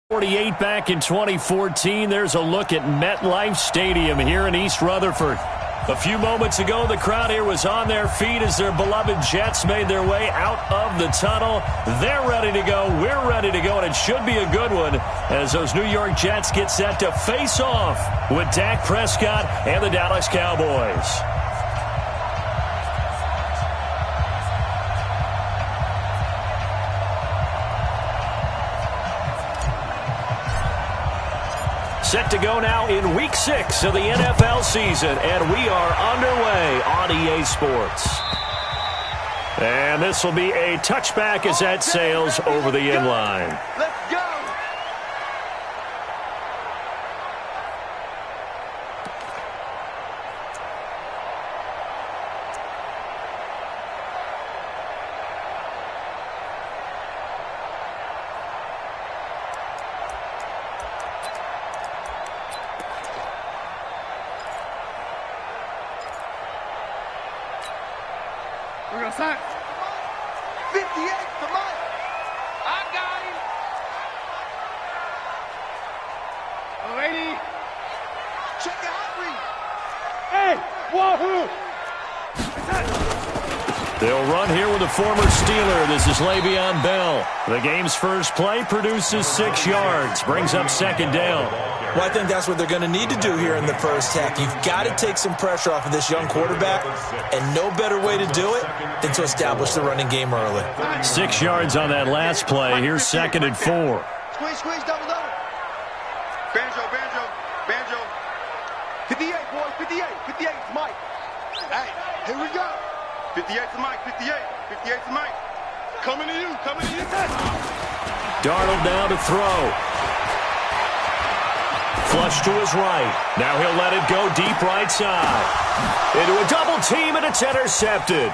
48 back in 2014. There's a look at MetLife Stadium here in East Rutherford. A few moments ago, the crowd here was on their feet as their beloved Jets made their way out of the tunnel. They're ready to go. We're ready to go, and it should be a good one as those New York Jets get set to face off with Dak Prescott and the Dallas Cowboys. Set to go now in Week 6 of the NFL season, and we are underway on EA Sports. And this will be a touchback as that sails over the end line. Let's go! We're going to sign. 58 to Mike. I got him. Alrighty. Check the hot read. Hey, wahoo! They'll run here with a former Steeler. This is Le'Veon Bell. The game's first play produces 6 yards, brings up second down. Well, I think that's what they're going to need to do here in the first half. You've got to take some pressure off of this young quarterback, and no better way to do it than to establish the running game early. 6 yards on that last play. Here's second and 4. Squeeze, squeeze, double, double. Banjo, banjo, banjo. 58, boys, 58. 58 to Mike. Hey, here we go. 58 to Mike, 58. 58 to Mike. Coming to you, coming to you. Darnold down to throw. Flush to his right. Now he'll let it go deep right side. Into a double team, and it's intercepted.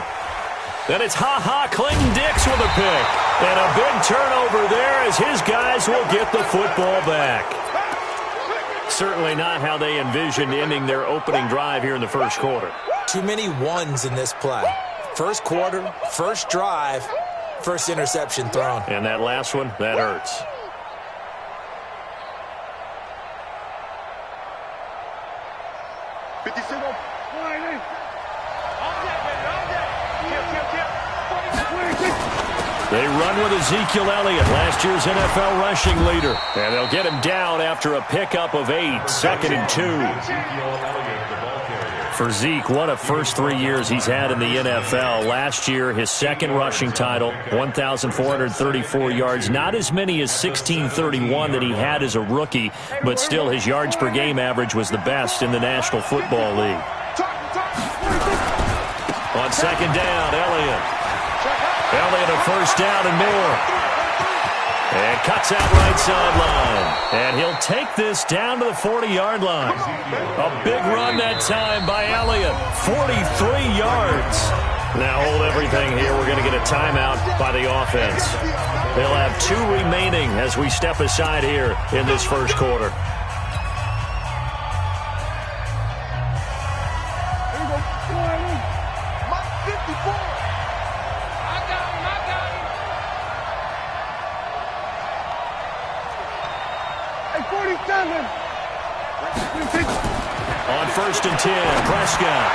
Then it's Ha-Ha Clinton-Dix with a pick. And a big turnover there as his guys will get the football back. Certainly not how they envisioned ending their opening drive here in the first quarter. Too many ones in this play. First quarter, first drive, first interception thrown. And that last one, that hurts. They run with Ezekiel Elliott, last year's NFL rushing leader. And they'll get him down after a pickup of 8, second and 2. For Zeke, what a first 3 years he's had in the NFL. Last year, his second rushing title, 1,434 yards. Not as many as 1,631 that he had as a rookie, but still his yards per game average was the best in the National Football League. On second down, Elliott a first down and more. And cuts out right sideline. And he'll take this down to the 40-yard line. A big run that time by Elliott. 43 yards. Now hold everything here. We're going to get a timeout by the offense. They'll have 2 remaining as we step aside here in this first quarter. On first and 10, Prescott.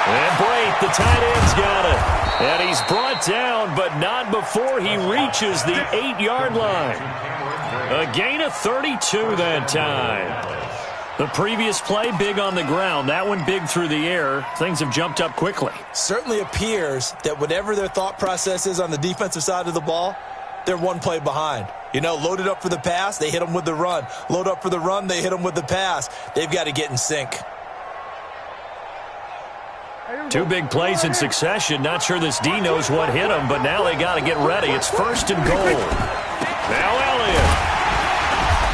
And Brate, the tight end's got it. And he's brought down, but not before he reaches the 8-yard line. A gain of 32 that time. The previous play, big on the ground. That one big through the air. Things have jumped up quickly. Certainly appears that whatever their thought process is on the defensive side of the ball, they're one play behind. You know, loaded up for the pass, they hit them with the run. Load up for the run, they hit them with the pass. They've got to get in sync. 2 big plays in succession. Not sure this D knows what hit him, but now they got to get ready. It's first and goal. Now Elliott.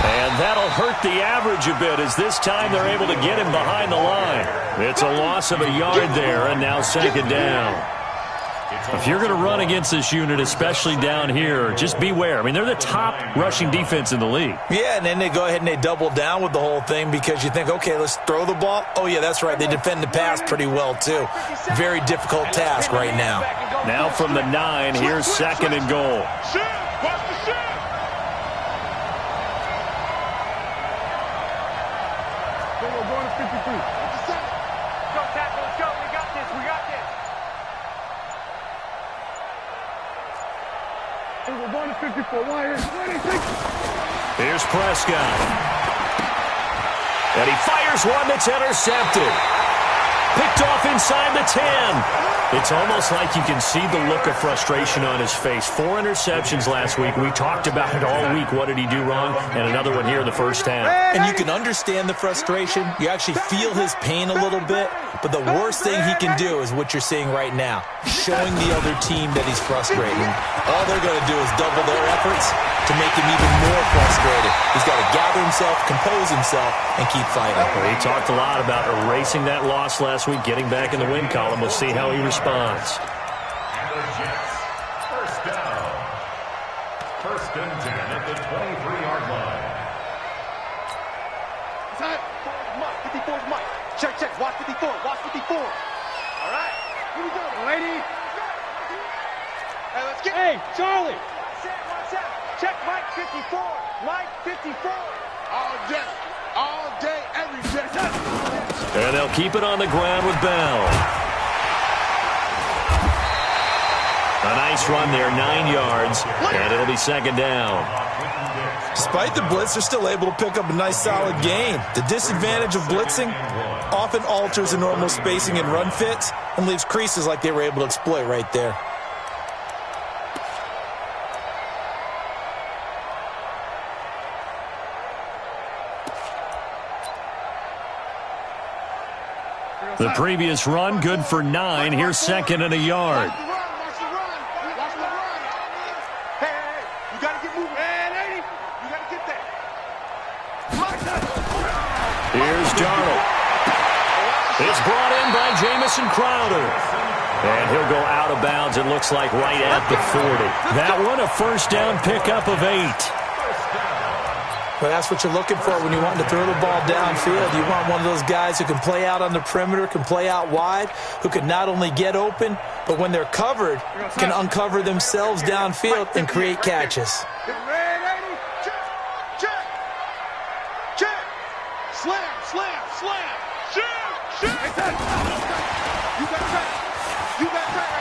And that'll hurt the average a bit as this time they're able to get him behind the line. It's a loss of a yard there, and now second down. If you're going to run against this unit, especially down here, just beware. I mean, they're the top rushing defense in the league. Yeah, and then they go ahead and they double down with the whole thing because you think, okay, let's throw the ball. Oh, yeah, that's right. They defend the pass pretty well, too. Very difficult task right now. Now from the 9, here's second and goal. Go, tackle, let's go. We got this. We got this. Hey, we're going to 54. Wire. Here's Prescott. And he fires one that's intercepted. Picked off inside the 10. It's almost like you can see the look of frustration on his face. 4 interceptions last week. We talked about it all week. What did he do wrong? And another one here in the first half. And you can understand the frustration. You actually feel his pain a little bit. But the worst thing he can do is what you're seeing right now, showing the other team that he's frustrated. All they're going to do is double their efforts to make him even more frustrated. He's got to gather himself, compose himself, and keep fighting. Well, he talked a lot about erasing that loss last week, getting back in the win column. We'll see how he responds. And the Jets, first down. First and 10 at the 23-yard line. Time. 54's Mike. Check. Watch 54. Watch 54. All right. Here we go. Lady. Hey, let's get. Hey, Charlie. Watch out. Check Mike 54. Mike 54. All day, every day. And they'll keep it on the ground with Bell. A nice run there, 9 yards, and it'll be second down. Despite the blitz, they're still able to pick up a nice, solid gain. The disadvantage of blitzing often alters the normal spacing and run fits and leaves creases like they were able to exploit right there. The previous run, good for 9. Here's second and a yard. Watch the run. Hey, you got to get moving. Hey, lady, you got to get that. Here's Darnold. It's brought in by Jamison Crowder. And he'll go out of bounds, it looks like, right at the 40. That one, a first down pickup of 8. But that's what you're looking for when you want to throw the ball downfield. You want one of those guys who can play out on the perimeter, can play out wide, who can not only get open, but when they're covered, can uncover themselves downfield and create catches. Check. Slam. Shoot. You got track.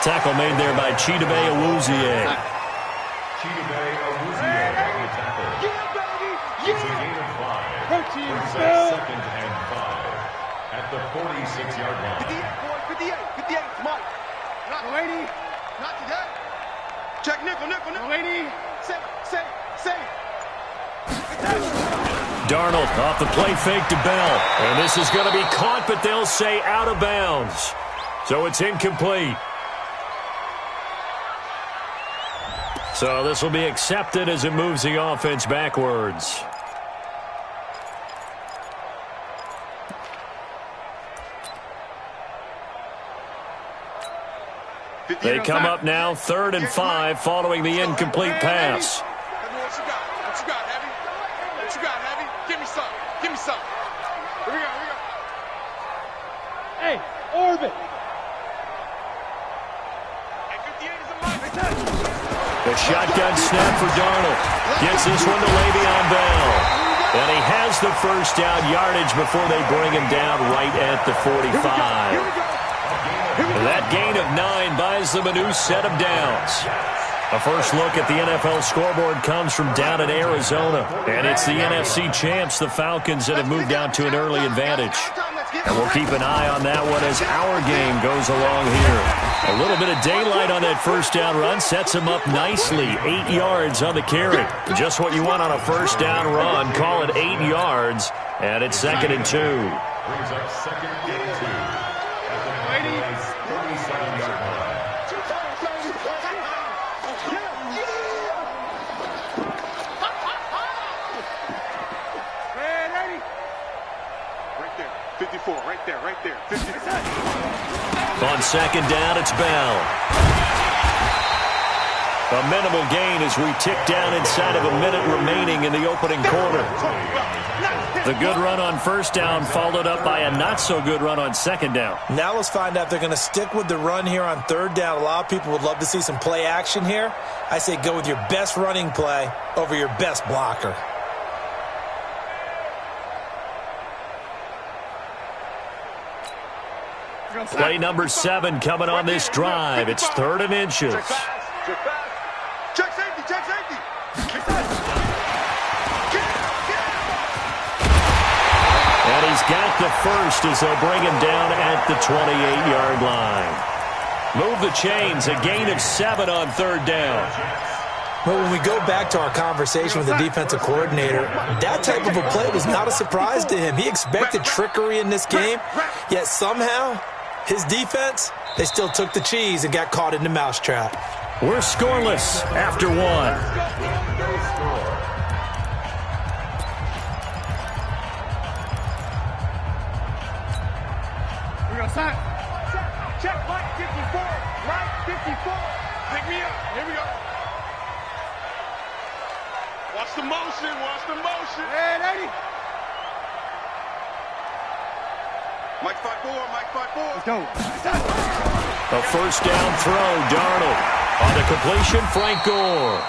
Tackle made there by Chidobe Awuzie. It's a gain of 5. Brings up second and 5 at the 46-yard line. 58, Mike. Not lady. Not today. Check nickel. Lady. Say. Darnold off the play fake to Bell. And this is going to be caught, but they'll say out of bounds. So it's incomplete. So this will be accepted as it moves the offense backwards. They come up now, 3rd and 5, following the incomplete pass. What you got, Heavy? Give me some. Here we go. Hey, Orbit. Hey, 58 is a Mike. The shotgun snap for Darnold. Gets this one to Le'Veon Bell. And he has the first down yardage before they bring him down right at the 45. That gain of 9 buys them a new set of downs. A first look at the NFL scoreboard comes from down in Arizona. And it's the NFC champs, the Falcons, that have moved down to an early advantage. And we'll keep an eye on that one as our game goes along here. A little bit of daylight on that first down run sets him up nicely. 8 yards on the carry. Just what you want on a first down run. Call it 8 yards. And it's 2nd and 2. Brings up second and 2 at the 37-yard line. Right there. 54, right there. 54. On second down, it's Bell. A minimal gain as we tick down inside of a minute remaining in the opening quarter. The good run on first down followed up by a not-so-good run on second down. Now let's find out if they're going to stick with the run here on 3rd down. A lot of people would love to see some play action here. I say go with your best running play over your best blocker. Play number 7 coming on this drive. It's 3rd and inches. Check safety, check safety. And he's got the first as they'll bring him down at the 28-yard line. Move the chains, a gain of 7 on 3rd down. Well, when we go back to our conversation with the defensive coordinator, that type of a play was not a surprise to him. He expected trickery in this game, yet somehow his defense, they still took the cheese and got caught in the mousetrap. We're scoreless after 1. Check Mike 54. Mike 54. Pick me up. Here we go. Watch the motion. Watch the motion. Hey, lady. Mike 5-4. Mike 5-4. Let's go. A first down throw, Darnold. On the completion, Frank Gore.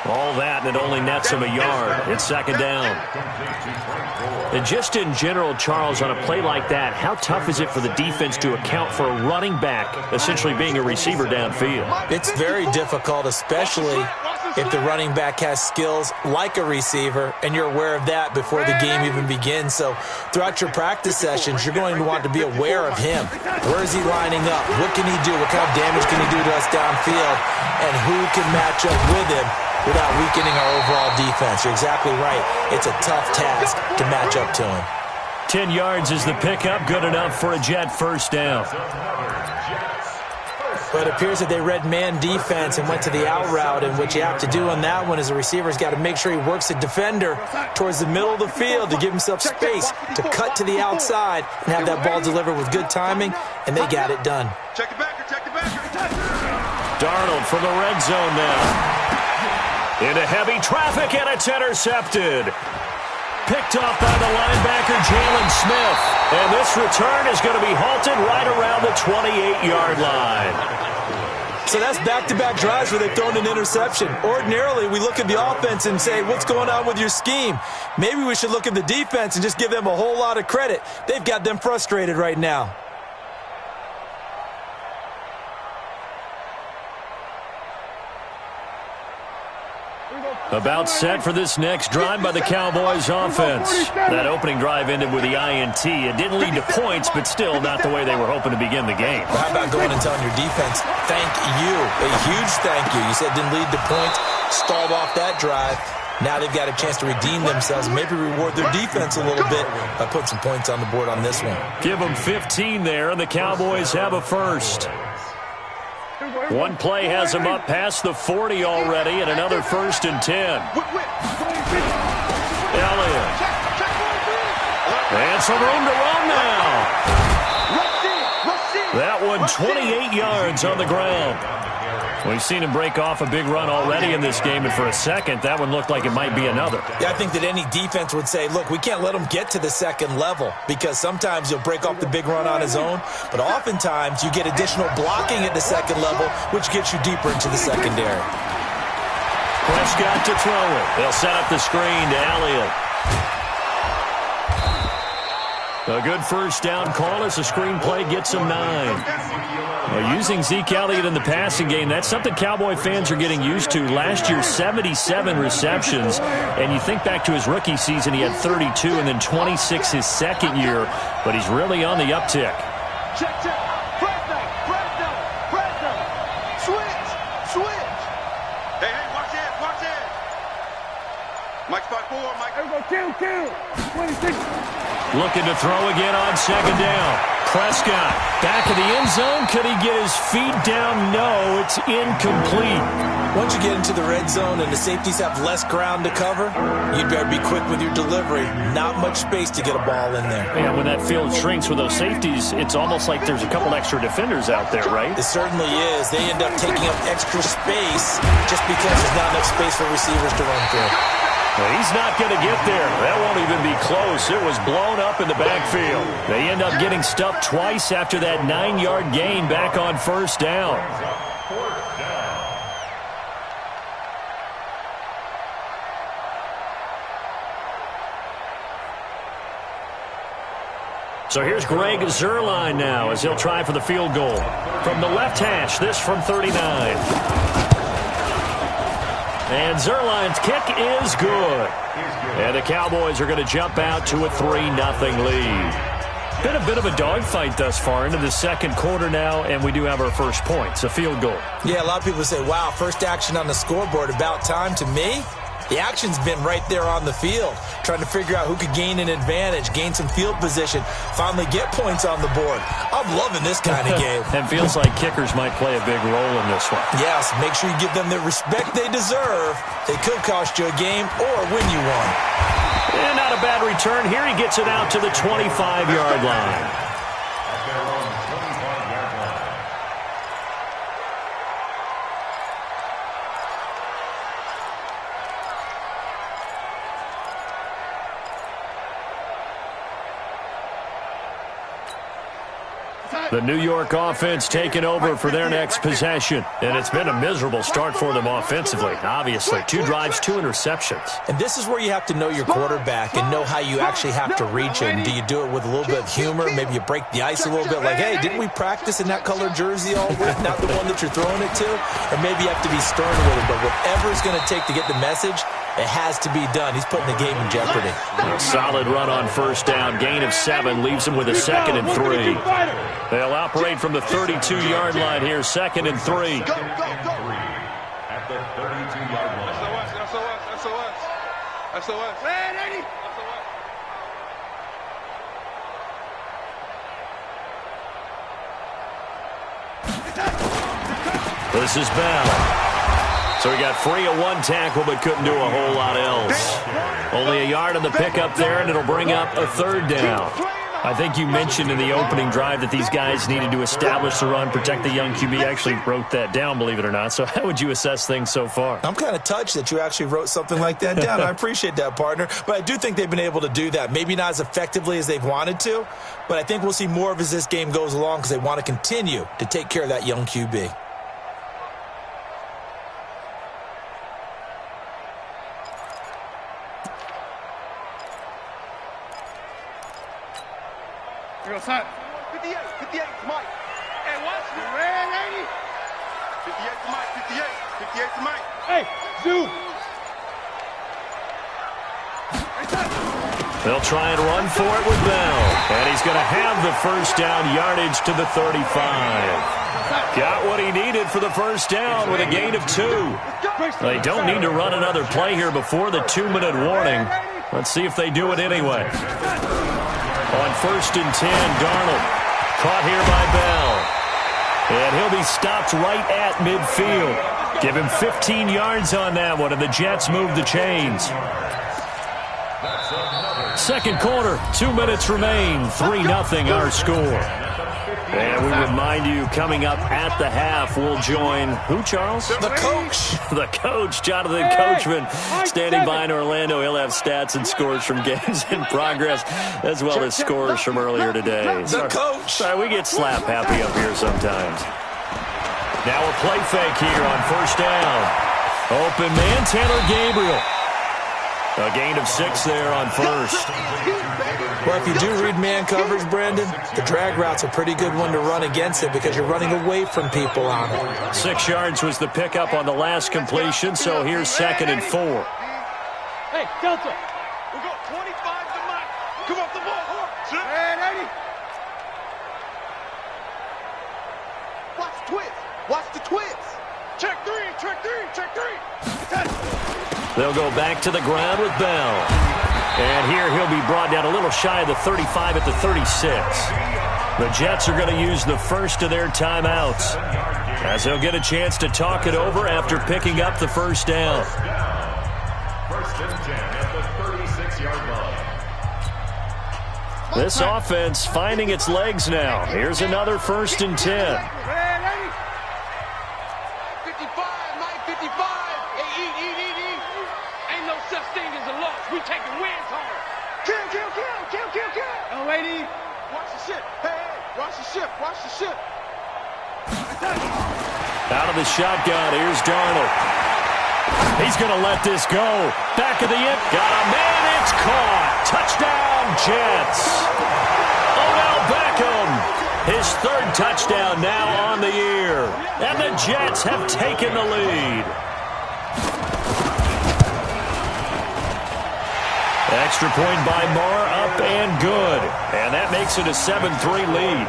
All that, and it only nets him a yard. It's 2nd down. And just in general, Charles, on a play like that, how tough is it for the defense to account for a running back essentially being a receiver downfield? It's very difficult, especially if the running back has skills like a receiver, and you're aware of that before the game even begins. So throughout your practice sessions, you're going to want to be aware of him. Where is he lining up? What can he do? What kind of damage can he do to us downfield? And who can match up with him without weakening our overall defense? You're exactly right. It's a tough task to match up to him. 10 yards is the pickup, good enough for a Jet first down. But it appears that they read man defense and went to the out route, and what you have to do on that one is the receiver's got to make sure he works the defender towards the middle of the field to give himself space to cut to the outside and have that ball delivered with good timing, and they got it done. Check the backer. Check the backer. Darnold from the red zone now. Into heavy traffic, and it's intercepted. Picked off by the linebacker, Jalen Smith. And this return is going to be halted right around the 28-yard line. So that's back-to-back drives where they've thrown an interception. Ordinarily, we look at the offense and say, what's going on with your scheme? Maybe we should look at the defense and just give them a whole lot of credit. They've got them frustrated right now. About set for this next drive by the Cowboys offense. That opening drive ended with the INT. It didn't lead to points, but still not the way they were hoping to begin the game. Well, how about going and telling your defense, thank you, a huge thank you. You said didn't lead to points, stalled off that drive. Now they've got a chance to redeem themselves, maybe reward their defense a little bit by putting some points on the board on this one. Give them 15 there, and the Cowboys have a first. One play has them up past the 40 already, and another 1st and 10. Elliott. And some room to run now. That one 28 yards on the ground. We've seen him break off a big run already in this game, and for a second, that one looked like it might be another. Yeah, I think that any defense would say, look, we can't let him get to the second level, because sometimes he'll break off the big run on his own, but oftentimes you get additional blocking at the second level, which gets you deeper into the secondary. Prescott to throw it. They'll set up the screen to Elliott. A good first down call as the screen play gets him 9. Well, using Zeke Elliott in the passing game, that's something Cowboy fans are getting used to. Last year, 77 receptions, and you think back to his rookie season, he had 32 and then 26 his second year, but he's really on the uptick. Check. Switch. Hey, watch it. Mike 5-4, Mike. There we go, kill. 26. Looking to throw again on 2nd down. Prescott back of the end zone. Could he get his feet down? No, it's incomplete. Once you get into the red zone and the safeties have less ground to cover, you'd better be quick with your delivery. Not much space to get a ball in there. Yeah, when that field shrinks with those safeties, it's almost like there's a couple extra defenders out there, right? It certainly is. They end up taking up extra space just because there's not enough space for receivers to run through. Well, he's not going to get there. That won't even be close. It was blown up in the backfield. They end up getting stuffed twice after that 9-yard gain back on 1st down. So here's Greg Zuerlein now as he'll try for the field goal. From the left hash, this from 39. And Zuerlein's kick is good. And the Cowboys are going to jump out to a 3-0 lead. Been a bit of a dogfight thus far into the second quarter now, and we do have our first points, a field goal. Yeah, a lot of people say, wow, first action on the scoreboard, about time. To me, the action's been right there on the field, trying to figure out who could gain an advantage, gain some field position, finally get points on the board. I'm loving this kind of game. And feels like kickers might play a big role in this one. Yes, make sure you give them the respect they deserve. They could cost you a game or win you one. And not a bad return here. He gets it out to the 25-yard line. The New York offense taking over for their next possession. And it's been a miserable start for them offensively, obviously. 2 drives, 2 interceptions. And this is where you have to know your quarterback and know how you actually have to reach him. Do you do it with a little bit of humor? Maybe you break the ice a little bit like, hey, didn't we practice in that color jersey all week? Not the one that you're throwing it to? Or maybe you have to be stern with him. But whatever it's going to take to get the message, it has to be done. He's putting the game in jeopardy. A solid run on first down. Gain of 7 leaves him with a 2nd and 3. They'll operate from the 32-yard line here, 2nd and 3. Go. At the 32-yard line. SOS. Man, 80. This is Bell. So he got free of 1 tackle but couldn't do a whole lot else. Only a yard on the pickup there, and it'll bring up a 3rd down. I think you mentioned in the opening drive that these guys needed to establish the run, protect the young QB. I actually wrote that down, believe it or not. So how would you assess things so far? I'm kind of touched that you actually wrote something like that down. I appreciate that, partner. But I do think they've been able to do that. Maybe not as effectively as they've wanted to, but I think we'll see more of as this game goes along because they want to continue to take care of that young QB. Here goes Hunt. 58 to Mike. Hey, watch me. Red 80. 58 to Mike, 58 to Mike. Hey, Zoo. They'll try and run for it with Bell. And he's going to have the first down yardage to the 35. Got what he needed for the first down with a gain of 2. They don't need to run another play here before the 2-minute warning. Let's see if they do it anyway. On 1st and 10, Darnold caught here by Bell. And he'll be stopped right at midfield. Give him 15 yards on that one, and the Jets move the chains. Second quarter, 2 minutes remain. 3-0 our score. And we remind you, coming up at the half, we'll join who, Charles? The coach. The coach, Jonathan Coachman, standing by in Orlando. He'll have stats and scores from games in progress, as well as scores from earlier today. The coach. Sorry, we get slap happy up here sometimes. Now a play fake here on first down. Open man, Taylor Gabriel. A gain of 6 there on first. Well, if you do read man coverage, Brandon, the drag route's a pretty good one to run against it because you're running away from people on it. 6 yards was the pickup on the last completion, so here's 2nd and 4. Hey, Delta. We got 25 to Mike. Come off the ball. Man, 80. Watch the twist. Watch the twist. Check 3. They'll go back to the ground with Bell. And here he'll be brought down a little shy of the 35 at the 36. The Jets are going to use the first of their timeouts, as they'll get a chance to talk it over after picking up the first down. 1st and 10 at the 36-yard line. This offense finding its legs now. Here's another 1st and 10. 55, Mike, 55. Hey, eat. Ain't no such thing as a loss. We taking wins home. Kill. Oh, lady. Watch the ship. Hey, watch the ship. Out of the shotgun, here's Darnold. He's going to let this go. Back of the end. Got a man. It's caught. Touchdown, Jets. Odell Beckham. His third touchdown now on the year. And the Jets have taken the lead. Extra point by Marr, up and good. And that makes it a 7-3 lead.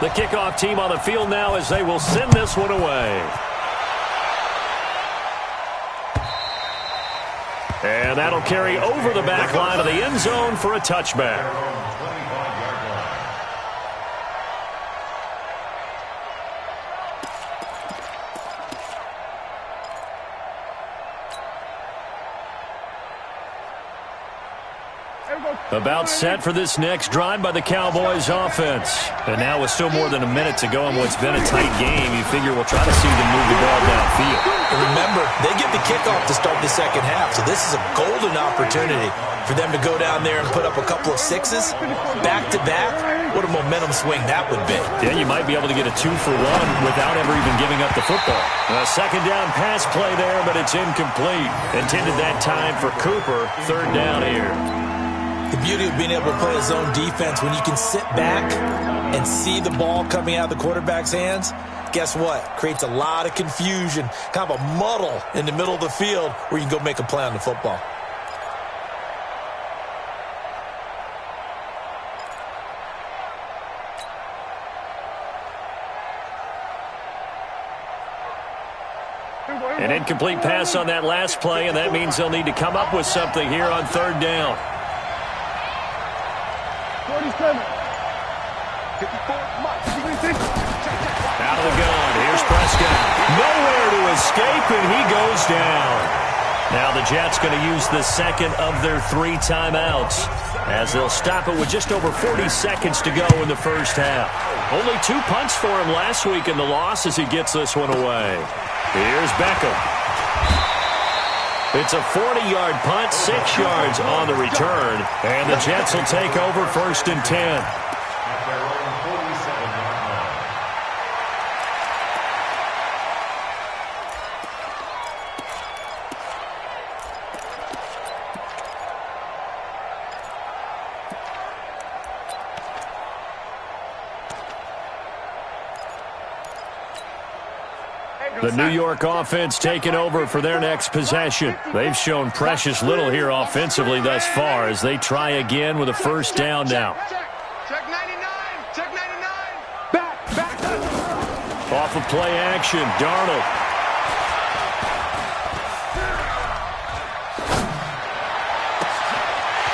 The kickoff team on the field now as they will send this one away. And that'll carry over the back line of the end zone for a touchback. About set for this next drive by the Cowboys offense. And now with still more than a minute to go in what's been a tight game, you figure we'll try to see them move the ball downfield. And remember, they get the kickoff to start the second half, so this is a golden opportunity for them to go down there and put up a couple of sixes back-to-back. What a momentum swing that would be. Yeah, you might be able to get a 2-for-1 without ever even giving up the football. A second down pass play there, but it's incomplete. Intended that time for Cooper. Third down here. The beauty of being able to play a zone defense, when you can sit back and see the ball coming out of the quarterback's hands, guess what? Creates a lot of confusion, kind of a muddle in the middle of the field where you can go make a play on the football. An incomplete pass on that last play, and that means they'll need to come up with something here on third down. 47. 54. Out of the gun. Here's Prescott. Nowhere to escape, and he goes down. Now the Jets going to use the second of their 3 timeouts as they'll stop it with just over 40 seconds to go in the first half. Only 2 punts for him last week in the loss as he gets this one away. Here's Beckham. It's a 40-yard punt, 6 yards on the return, and the Jets will take over first and 10. The New York offense taking over for their next possession. They've shown precious little here offensively thus far as they try again with a first down now. Check 99. Check 99. Back. Off of play action, Darnold.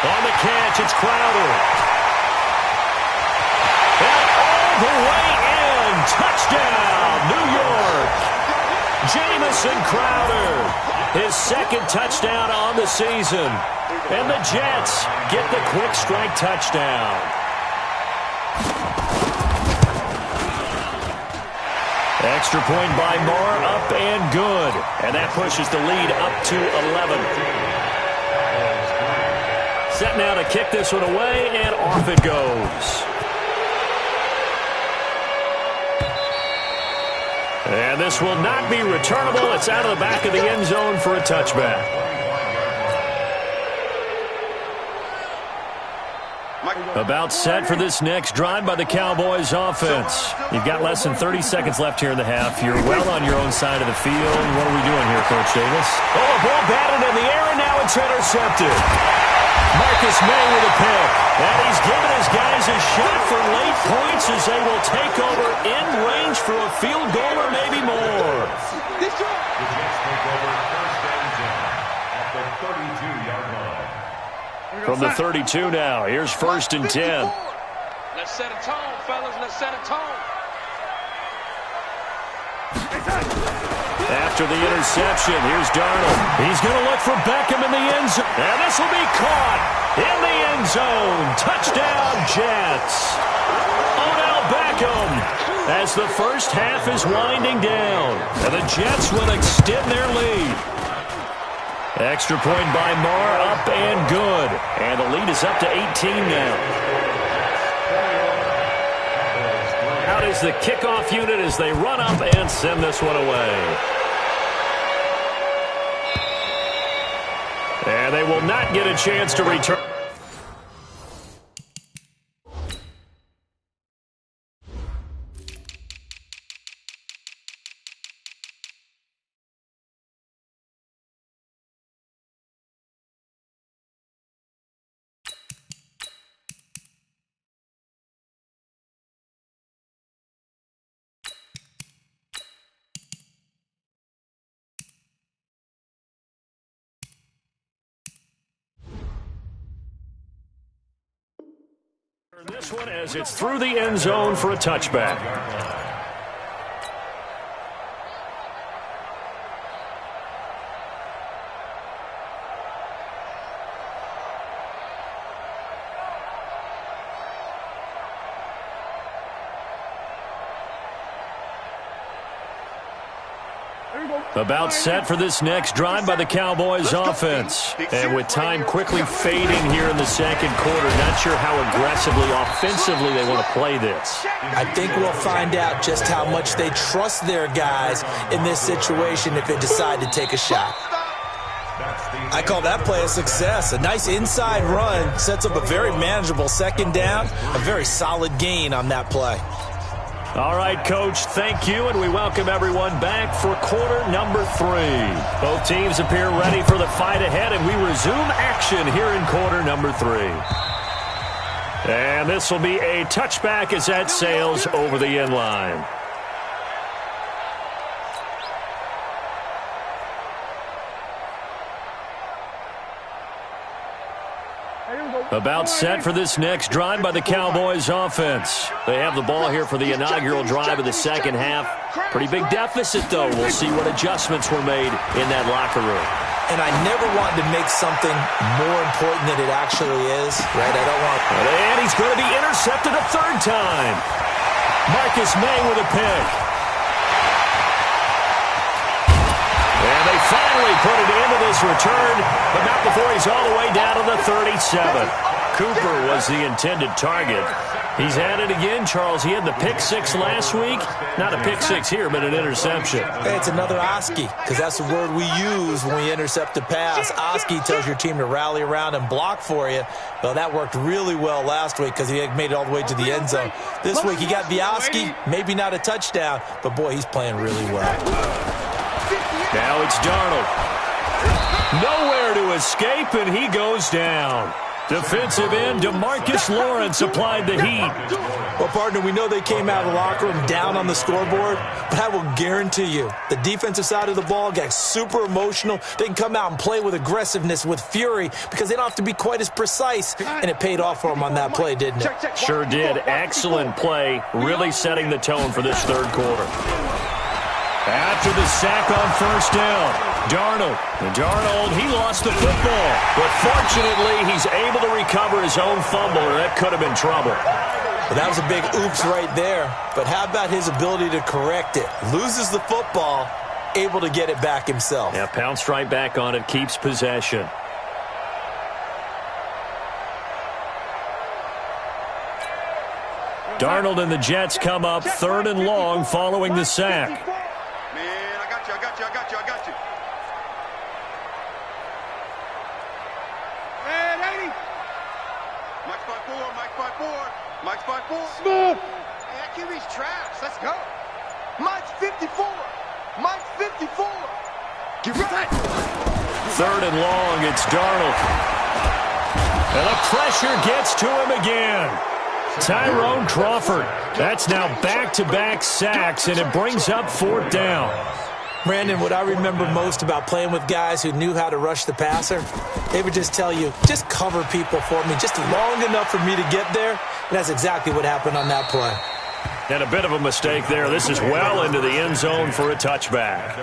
On the catch, it's Crowder. And all the way in. Touchdown, New York. Jamison Crowder, his second touchdown on the season. And the Jets get the quick strike touchdown. Extra point by Marr, up and good. And that pushes the lead up to 11. Set now to kick this one away, and off it goes. And this will not be returnable. It's out of the back of the end zone for a touchback. About set for this next drive by the Cowboys offense. You've got less than 30 seconds left here in the half. You're well on your own side of the field. What are we doing here, Coach Davis? Oh, a ball batted in the air, and now it's intercepted. Marcus May with a pick. And he's given his guys a shot for late points as they will take over in range for a field goal or maybe more. The Jets take over first and 10 at the 32-yard line. From the 32 now, here's first and 10. Let's set a tone, fellas. Let's set a tone. After the interception, here's Darnold. He's going to look for Beckham in the end zone. And this will be caught in the end zone. Touchdown, Jets. Odell Beckham as the first half is winding down. And the Jets will extend their lead. Extra point by Marr, up and good. And the lead is up to 18 now. Out is the kickoff unit as they run up and send this one away. And they will not get a chance to return. This one as it's through the end zone for a touchback. About set for this next drive by the Cowboys offense. And with time quickly fading here in the second quarter, not sure how aggressively, offensively they want to play this. I think we'll find out just how much they trust their guys in this situation if they decide to take a shot. I call that play a success. A nice inside run sets up a very manageable second down, a very solid gain on that play. All right, Coach, thank you, and we welcome everyone back for quarter number 3. Both teams appear ready for the fight ahead, and we resume action here in quarter number 3. And this will be a touchback as that sails over the end line. About set for this next drive by the Cowboys offense. They have the ball here for the inaugural drive of the second half. Pretty big deficit, though. We'll see what adjustments were made in that locker room. And I never wanted to make something more important than it actually is, right? I don't want... And he's going to be intercepted a third time. Marcus May with a pick. And they finally put it into this return, but not before he's all the way down to the 37. Cooper was the intended target. He's at it again, Charles. He had the pick 6 last week. Not a pick 6 here, but an interception. Hey, it's another Oski, because that's the word we use when we intercept a pass. Oski tells your team to rally around and block for you. Well, that worked really well last week because he had made it all the way to the end zone. This week he got the Oski, maybe not a touchdown, but boy, he's playing really well. Now it's Darnold. Nowhere to escape, and he goes down. Defensive end DeMarcus Lawrence applied the heat. Well, partner, we know they came out of the locker room down on the scoreboard, but I will guarantee you the defensive side of the ball got super emotional. They can come out and play with aggressiveness, with fury, because they don't have to be quite as precise, and it paid off for them on that play, didn't it? Sure did. Excellent play, really setting the tone for this third quarter. After the sack on first down, Darnold, he lost the football. But fortunately, he's able to recover his own fumble, or that could have been trouble. Well, that was a big oops right there. But how about his ability to correct it? Loses the football, able to get it back himself. Yeah, pounced right back on it, keeps possession. Darnold and the Jets come up 3rd and long following the sack. I got you. Man, 80. Mike's 5'4". Mike's 5'4". Smooth. Hey, that QB's trash. Let's go. Mike's 54. Mike's 54. Give me that. 3rd and long, it's Darnold. And the pressure gets to him again. Tyrone Crawford. That's now back-to-back sacks, and it brings up 4th down. Brandon, what I remember most about playing with guys who knew how to rush the passer, they would just tell you, just cover people for me, just long enough for me to get there. And that's exactly what happened on that play. And a bit of a mistake there. This is well into the end zone for a touchback.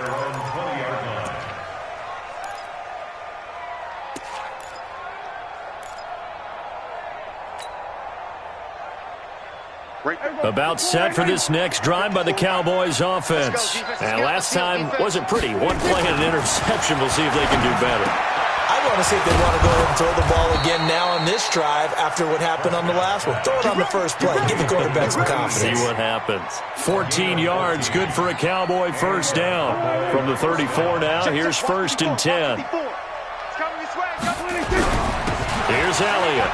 About set for this next drive by the Cowboys offense. And last time wasn't pretty. One play and an interception. We'll see if they can do better. I want to see if they want to go ahead and throw the ball again now on this drive after what happened on the last one. Throw it on the first play. Give the quarterback some confidence. See what happens. 14 yards, good for a Cowboy first down. From the 34 now, here's 1st and 10. Here's Elliott.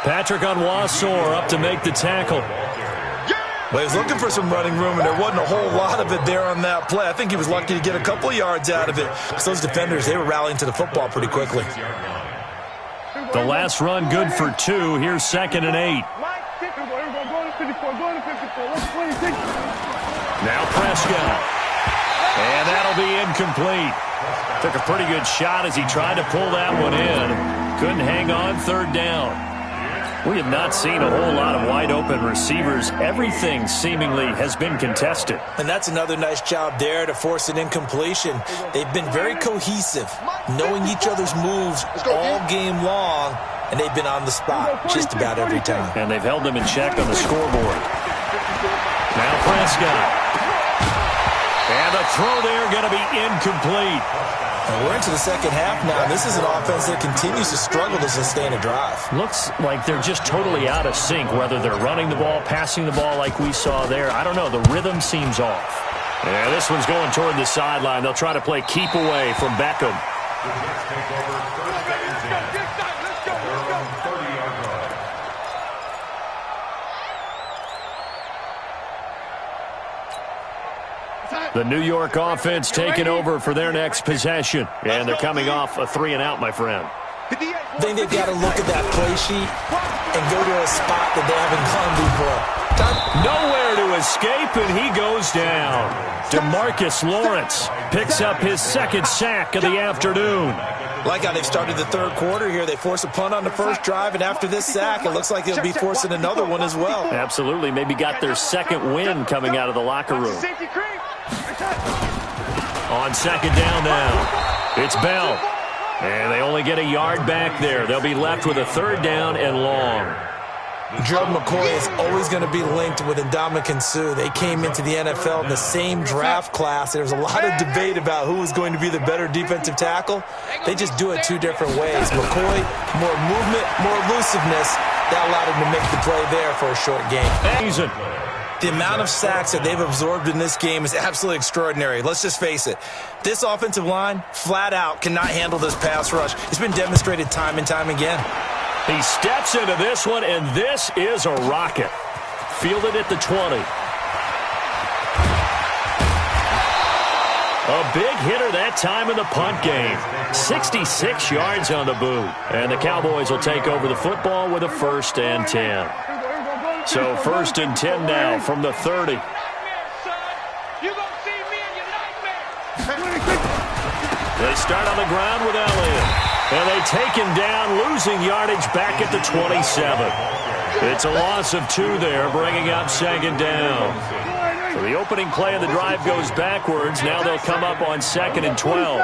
Patrick Onwuasor up to make the tackle. Well, he was looking for some running room, and there wasn't a whole lot of it there on that play. I think he was lucky to get a couple of yards out of it. Because those defenders, they were rallying to the football pretty quickly. The last run good for 2. Here's 2nd and 8. Now Prescott. And that'll be incomplete. Took a pretty good shot as he tried to pull that one in. Couldn't hang on 3rd down. We have not seen a whole lot of wide-open receivers. Everything seemingly has been contested. And that's another nice job there to force an incompletion. They've been very cohesive, knowing each other's moves all game long, and they've been on the spot just about every time. And they've held them in check on the scoreboard. Now Prescott. And the throw there going to be incomplete. And we're into the second half now. This is an offense that continues to struggle to sustain a drive. Looks like they're just totally out of sync, whether they're running the ball, passing the ball like we saw there. I don't know. The rhythm seems off. Yeah, this one's going toward the sideline. They'll try to play keep away from Beckham. The New York offense taking over for their next possession. And they're coming off a 3-and-out, my friend. I think they've got to look at that play sheet and go to a spot that they haven't gone before. Nowhere to escape, and he goes down. DeMarcus Lawrence picks up his 2nd sack of the afternoon. Like how they've started the 3rd quarter here. They force a punt on the first drive, and after this sack, it looks like they'll be forcing another one as well. Absolutely. Maybe got their 2nd win coming out of the locker room. On 2nd down now, it's Bell. And they only get a yard back there. They'll be left with a 3rd down and long. Gerald McCoy is always going to be linked with Ndamukong Suh. They came into the NFL in the same draft class. There was a lot of debate about who was going to be the better defensive tackle. They just do it 2 different ways. McCoy, more movement, more elusiveness. That allowed him to make the play there for a short gain. The amount of sacks that they've absorbed in this game is absolutely extraordinary. Let's just face it. This offensive line, flat out, cannot handle this pass rush. It's been demonstrated time and time again. He steps into this one, and this is a rocket. Fielded at the 20. A big hitter that time in the punt game. 66 yards on the boot. And the Cowboys will take over the football with a 1st and 10. So 1st and 10 now from the 30. They start on the ground with Elliott. And they take him down, losing yardage back at the 27. It's a loss of 2 there, bringing up 2nd down. So the opening play of the drive goes backwards. Now they'll come up on 2nd and 12.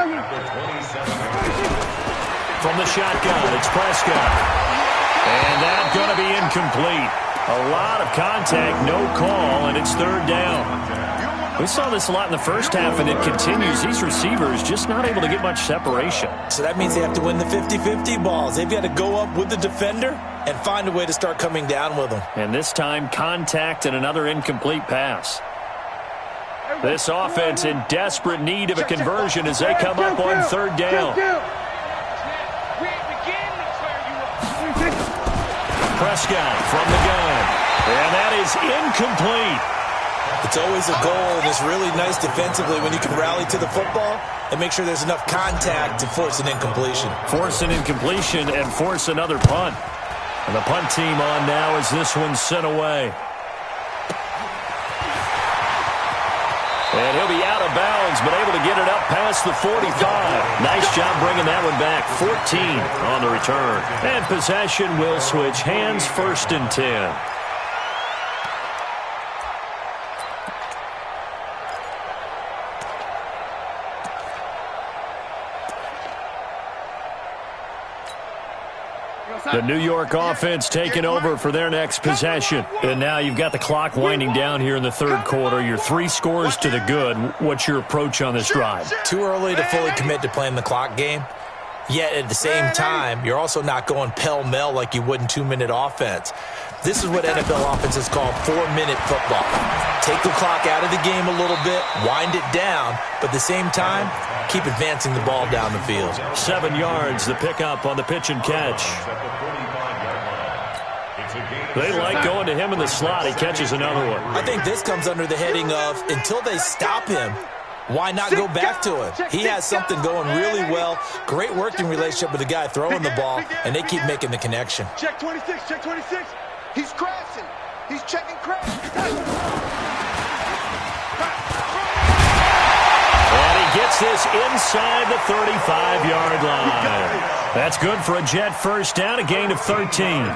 From the shotgun, it's Prescott. And that's going to be incomplete. A lot of contact, no call, and it's 3rd down. We saw this a lot in the first half, and it continues. These receivers just not able to get much separation. So that means they have to win the 50-50 balls. They've got to go up with the defender and find a way to start coming down with them. And this time, contact and another incomplete pass. This offense in desperate need of a conversion as they come up on 3rd down. Prescott from the gun. And that is incomplete. It's always a goal, and it's really nice defensively when you can rally to the football and make sure there's enough contact to force an incompletion. Force an incompletion and force another punt. And the punt team on now as this one's sent away. And he'll be out of bounds, but able to get it up past the 45. Nice job bringing that one back. 14 on the return. And possession will switch hands, 1st and 10. The New York offense taking over for their next possession. And now you've got the clock winding down here in the third quarter. You're 3 scores to the good. What's your approach on this drive? Too early to fully commit to playing the clock game. Yet at the same time, you're also not going pell-mell like you would in 2-minute offense. This is what NFL offenses call 4-minute football. Take the clock out of the game a little bit, wind it down, but at the same time, keep advancing the ball down the field. 7 yards, the pickup on the pitch and catch. They like going to him in the slot. He catches another one. I think this comes under the heading of, until they stop him, why not go back to it? He has something going really well. Great working relationship with the guy throwing the ball, and they keep making the connection. Check 26, check 26. He's crashing. He's checking crash. And he gets this inside the 35-yard line. That's good for a Jet first down, a gain of 13.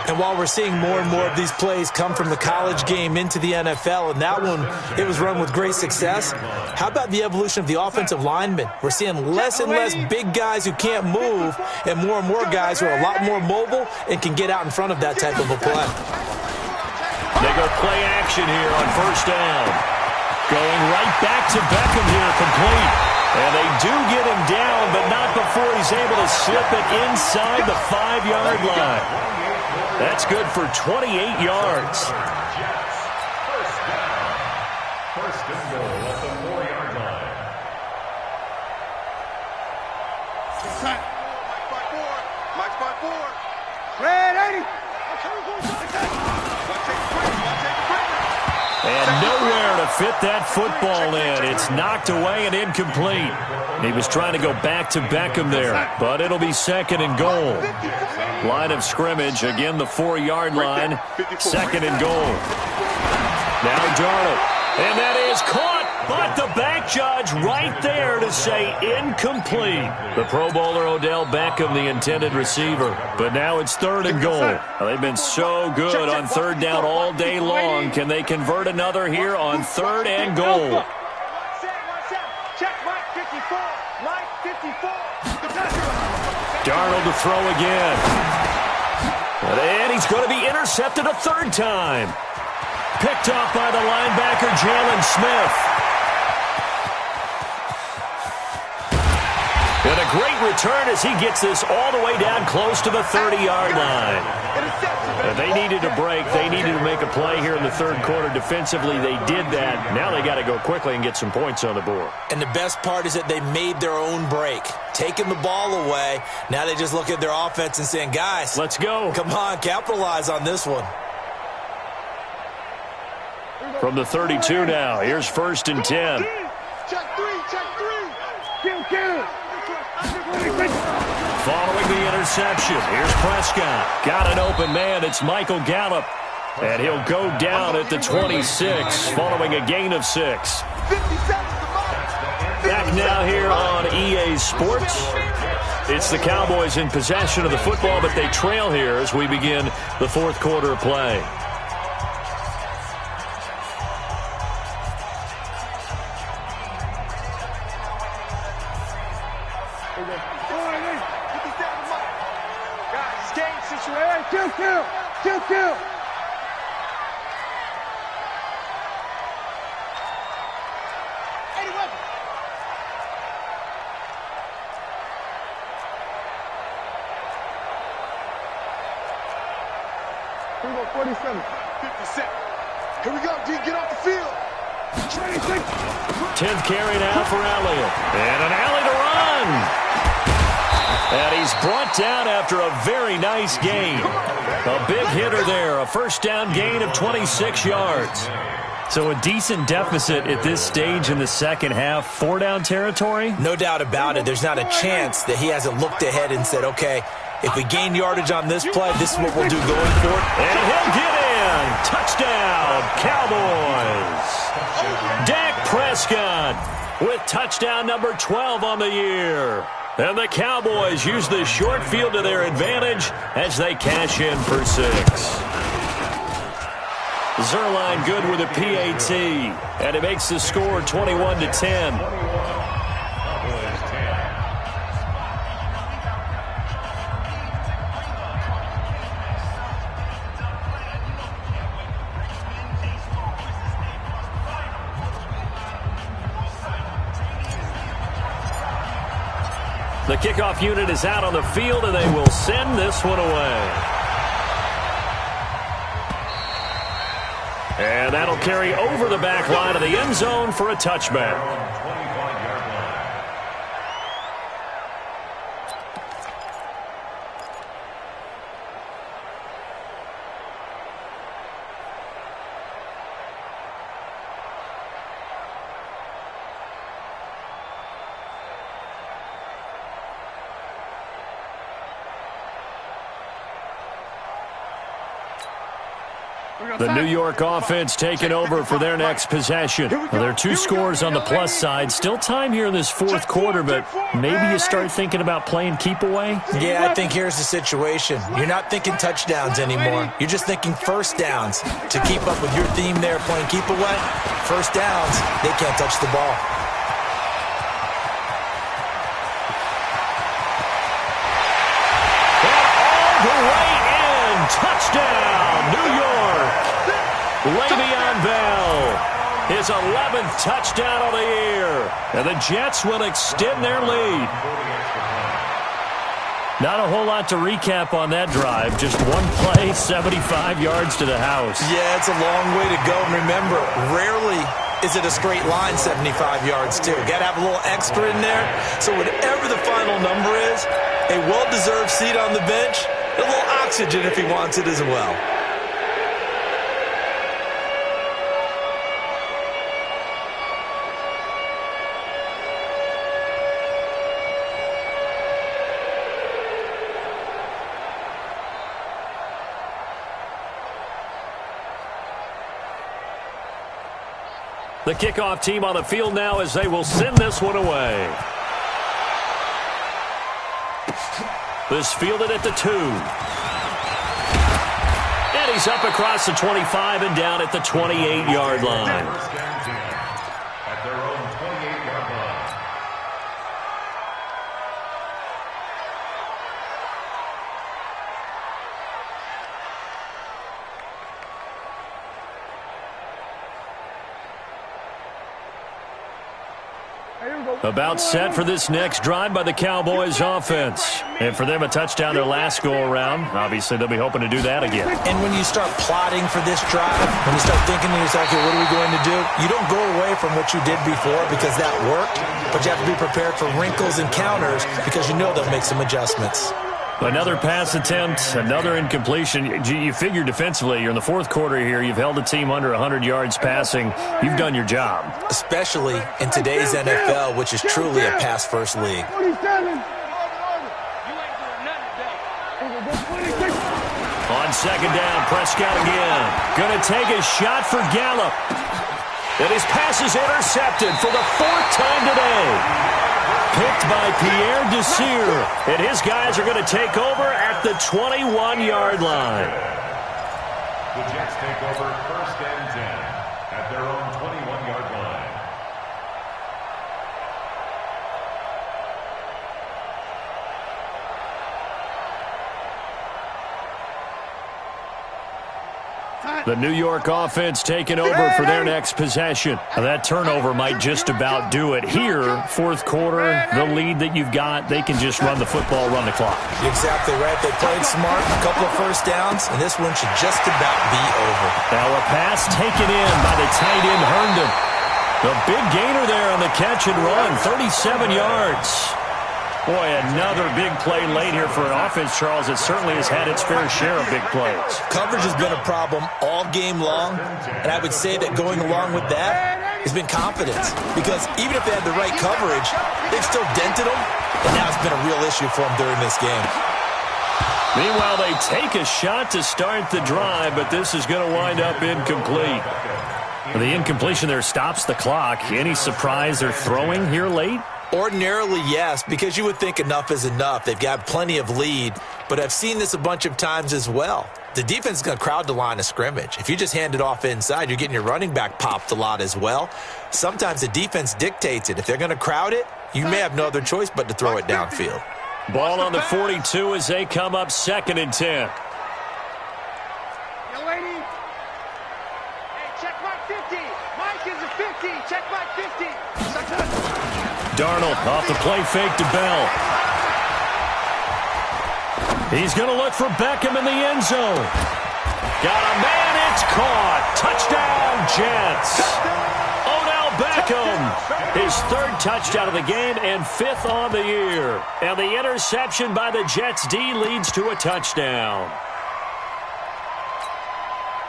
And while we're seeing more and more of these plays come from the college game into the NFL, and that one, it was run with great success, how about the evolution of the offensive linemen? We're seeing less and less big guys who can't move and more guys who are a lot more mobile and can get out in front of that type of a play. They go play action here on first down. Going right back to Beckham here, complete. And they do get him down, but not before he's able to slip it inside the 5-yard line. That's good for 28 yards. First and goal at the 4-yard line. Mike's by 4. Red 80. And nowhere to fit that football in. It's knocked away and incomplete. He was trying to go back to Beckham there, but it'll be second and goal. Line of scrimmage, again the 4-yard line, second and goal. Now Darnold, and that is caught, but the back judge right there to say incomplete. The Pro Bowler Odell Beckham, the intended receiver, but now it's third and goal. Now, they've been so good on third down all day long. Can they convert another here on third and goal? Check Mike 54. Mike 54. Darnold to throw again. And he's going to be intercepted a third time. Picked off by the linebacker, Jalen Smith. And a great return as he gets this all the way down close to the 30-yard line. They needed a break. They needed to make a play here in the third quarter. Defensively, they did that. Now they got to go quickly and get some points on the board. And the best part is that they made their own break. Taking the ball away. Now they just look at their offense and saying, guys, let's go. Come on, capitalize on this one. From the 32 now, here's first and 10. Check 3, check 3. Kill. Following the interception, here's Prescott. Got an open man. It's Michael Gallup. And he'll go down at the 26, following a gain of 6. Back now here on EA Sports. It's the Cowboys in possession of the football, but they trail here as we begin the fourth quarter of play. Kill. Here we go, 47. 57. Here we go, D, get off the field. 10th carry now for Elliott. And an alley to run. And he's brought down after a very nice gain. A big hitter there, a first down gain of 26 yards. So a decent deficit at this stage in the second half. 4-down territory? No doubt about it. There's not a chance that he hasn't looked ahead and said, okay, if we gain yardage on this play, this is what we'll do going forward. And he'll get in. Touchdown, Cowboys. Dak Prescott with touchdown number 12 on the year. And the Cowboys use the short field to their advantage as they cash in for 6. Zerline good with a PAT, and it makes the score 21-10. The kickoff unit is out on the field, and they will send this one away. And that'll carry over the back line of the end zone for a touchback. The New York offense taking over for their next possession. Well, there are two scores on the plus side. Still time here in this fourth quarter, but maybe you start thinking about playing keep away? Yeah, I think here's the situation. You're not thinking touchdowns anymore. You're just thinking first downs. To keep up with your theme there, playing keep away, first downs, they can't touch the ball. And all the way in. Touchdown, New York. Le'Veon Bell, his 11th touchdown of the year. And the Jets will extend their lead. Not a whole lot to recap on that drive. Just one play, 75 yards to the house. Yeah, it's a long way to go. And remember, rarely is it a straight line 75 yards, too. Got to have a little extra in there. So whatever the final number is, a well-deserved seat on the bench, a little oxygen if he wants it as well. The kickoff team on the field now as they will send this one away. This fielded at the 2. And he's up across the 25 and down at the 28-yard line. At their own 28-yard line. About set for this next drive by the Cowboys offense. And for them, a touchdown their last go-around. Obviously, they'll be hoping to do that again. And when you start plotting for this drive, when you start thinking to yourself, okay, what are we going to do? You don't go away from what you did before because that worked, but you have to be prepared for wrinkles and counters because you know they'll make some adjustments. Another pass attempt, another incompletion. You figure defensively, you're in the fourth quarter here. You've held the team under 100 yards passing. You've done your job. Especially in today's NFL, which is truly a pass-first league. On second down, Prescott again. Going to take a shot for Gallup. And his pass is intercepted for the fourth time today. Picked by Pierre Desir. And his guys are going to take over at the 21-yard line. The Jets take over first and 10 at their own 21-yard line. The New York offense taking over for their next possession. Now, that turnover might just about do it. Here, fourth quarter, the lead that you've got, they can just run the football, run the clock. You're exactly right. They played smart, a couple of first downs, and this one should just about be over. Now a pass taken in by the tight end, Herndon. The big gainer there on the catch and run, 37 yards. Boy, another big play late here for an offense, Charles, that certainly has had its fair share of big plays. Coverage has been a problem all game long, and I would say that going along with that has been confidence. Because even if they had the right coverage, they've still dented them, and now it's been a real issue for them during this game. Meanwhile, they take a shot to start the drive, but this is going to wind up incomplete. The incompletion there stops the clock. Any surprise they're throwing here late? Ordinarily, yes, because you would think enough is enough. They've got plenty of lead, but I've seen this a bunch of times as well. The defense is going to crowd the line of scrimmage. If you just hand it off inside, you're getting your running back popped a lot as well. Sometimes the defense dictates it. If they're going to crowd it, you may have no other choice but to throw it downfield. Ball on the 42 as they come up 2nd and 10. Yo, lady. Hey, check Mike 50. Mike is a 50. Check Mike 50. Darnold off the play fake to Bell. He's going to look for Beckham in the end zone. Got a man, it's caught. Touchdown, Jets. Odell Beckham, his third touchdown of the game and fifth on the year. And the interception by the Jets D leads to a touchdown.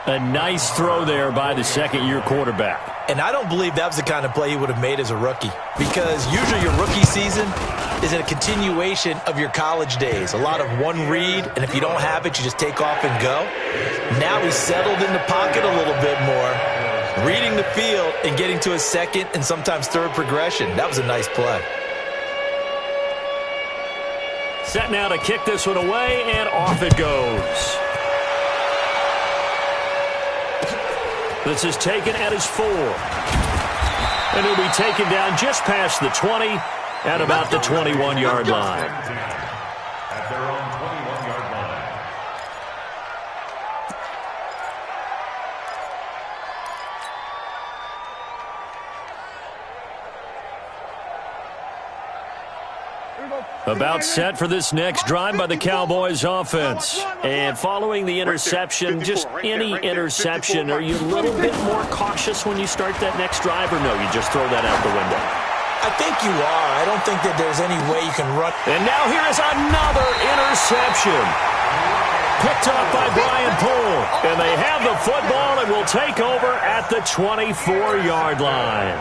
A nice throw there by the second-year quarterback. And I don't believe that was the kind of play he would have made as a rookie, because usually your rookie season is a continuation of your college days. A lot of one read, and if you don't have it, you just take off and go. Now he's settled in the pocket a little bit more, reading the field and getting to his second and sometimes third progression. That was a nice play. Set now to kick this one away, and off it goes. This is taken at his 4. And he'll be taken down just past the 20 at about the 21-yard line. At their own 21-yard line. About set for this next drive by the Cowboys offense. And following the interception, just any interception, are you a little bit more cautious when you start that next drive, or no, you just throw that out the window? I think you are. I don't think that there's any way you can run. And now here is another interception. Picked up by Brian Poole. And they have the football and will take over at the 24-yard line.